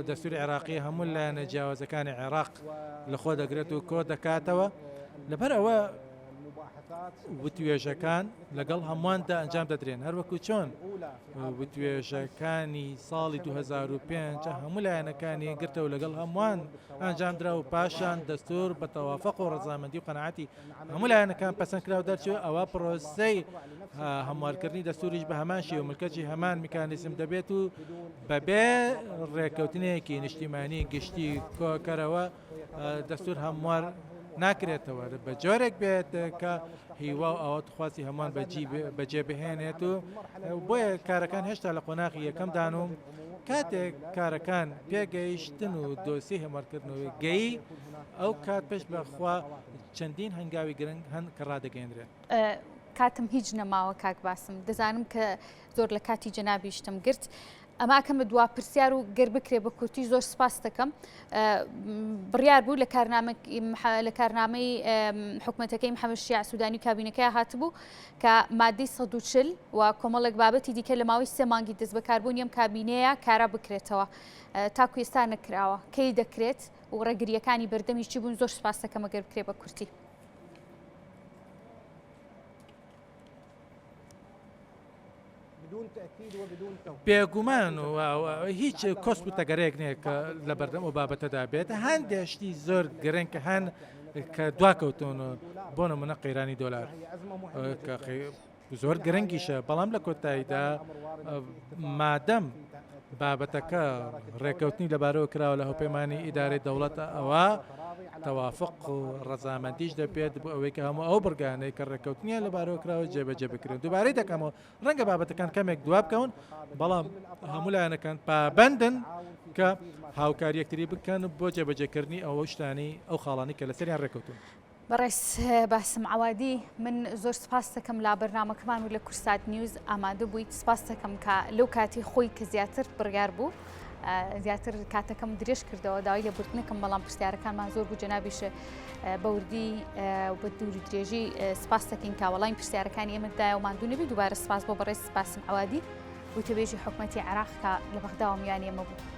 B: دەستوری عێراقی هەموو لایەنە جیاوازەکانی عێراق لە خۆ دەگرێت و کۆ دەکاتەوە لەبەر ئەوە وتوێژەکان لەگەڵ هەموواندا ئەنجام دەدرێن هەروەکو چۆن وتوێژەکانی ساڵی 2005 هەموو لایەنەکانی گرتەوە لەگەڵ هەمووان ئەنجامدرا و پاشان دەستور بە تەوافق و ڕەزامەندی و قەنەعەتی هەموو لایەنەکان پەسەندکراو دەرچوو ئەوە پرۆسەی هەموارکردنی دەستوریش بە هەمان شێوە و ملکەتی هەمان میکانیزم دەبێت و بەبێ ڕێکەوتنەیەکی نیشتیمانی گشتی کۆکەرەوە دەستور هەموار ناکرێتەوە بە جۆرێک بێت کە هیوا و ئەوە خواستی هەمووان بەجێ بهێنێت و بۆیە کارەکان هێشتا لە قۆناغی یەکەمدان و کاتێک کارەکان پێگەیشتن و دۆسی هەموارکردنەوەی گەی ئەو کات پێش بەخوا چەندین هەنگاوی گرنگ هەن کە ڕادەگەیەنرێت.
A: کاتم هیچ نەماوە کاک باسم دەزانم کە زۆر لە کاتی جەنابیشتم گرت ئەماکەمە دوا پرسیار و گەر بکرێ بە کورتی زۆر سپاس دەکەم بڕیار بوو لە کارنامەی حکوومەتەکەی محەممەد شیع سوودانی و کابینەکەی هاتبوو کە مادەی 140 و کۆمەڵێک بابەتی دیکە لە ماوەی 3 مانگی دەست بەکاربوونی ئەم کابینەیە کارا بکرێتەوە تاکو ئێستا نەکراوە کەی دەکرێت و ڕێگریەکانی بەردەمیشی بوون زۆر سپاس دەکەمە گەر بکرێ بە کورتی.
B: بێگومان و هیچ کۆسپ و تەگەرەیەک نییە کە لە بەردەم و بابەتەدا بێت هەندێشتی زۆر گرنگ کە هەن کە دواکەوتون بۆ نمونە قەیرانی دۆلار زۆر گرنگیشە بەڵام لە کۆتاییدا مادەم بابەتەکە ڕێکەوتنی لەبارەوە کراوە لە هەوپەیمانی ئیدارەی دەوڵەتە ئەوە تەوافق و ڕەزامەندیش دەبێت بۆ ئەوەی کە هەموو ئەو بڕگانەی کە ڕێکەوتنیە لەبارەوە کراوە جێبەجێ بکرێن دووبارەی دەکەمەوە ڕەنگە بابەتەکان کەمێک دواب بکەون بەڵام هەموو لایەنەکان پابەندن کە هاوکاری یەکتری بکەن بۆ جێبەجێکردنی ئەوە شتانی ئەو خاڵانی کە لەسەریان ڕێکەوتون.
A: بەڕێز باسم عەوادی من زۆر سپاس دەکەم لە بەرنامەکەمان و لە کورسات نیوز ئامادە بوویت سپاس دەکەم کە لەو کاتی خۆی کە زیاتر بڕیار بوو زیاتر کاتەکەم درێژ کردەوە داوای لە بردنەکەم بەڵام پرسیارەکانمان زۆر بوو جەنابیشە بەوردی بە دووری درێژی سپاس دەکەین کاوەڵاین پرسیارەکانی ئێمەدایە و ماندوو نەبی دووبارە سپاس بۆ بەڕێز باسم عەوادی وتەبێژی حکوومەتی عێراق کە لە بەغدا و میانی ئێمە بوو.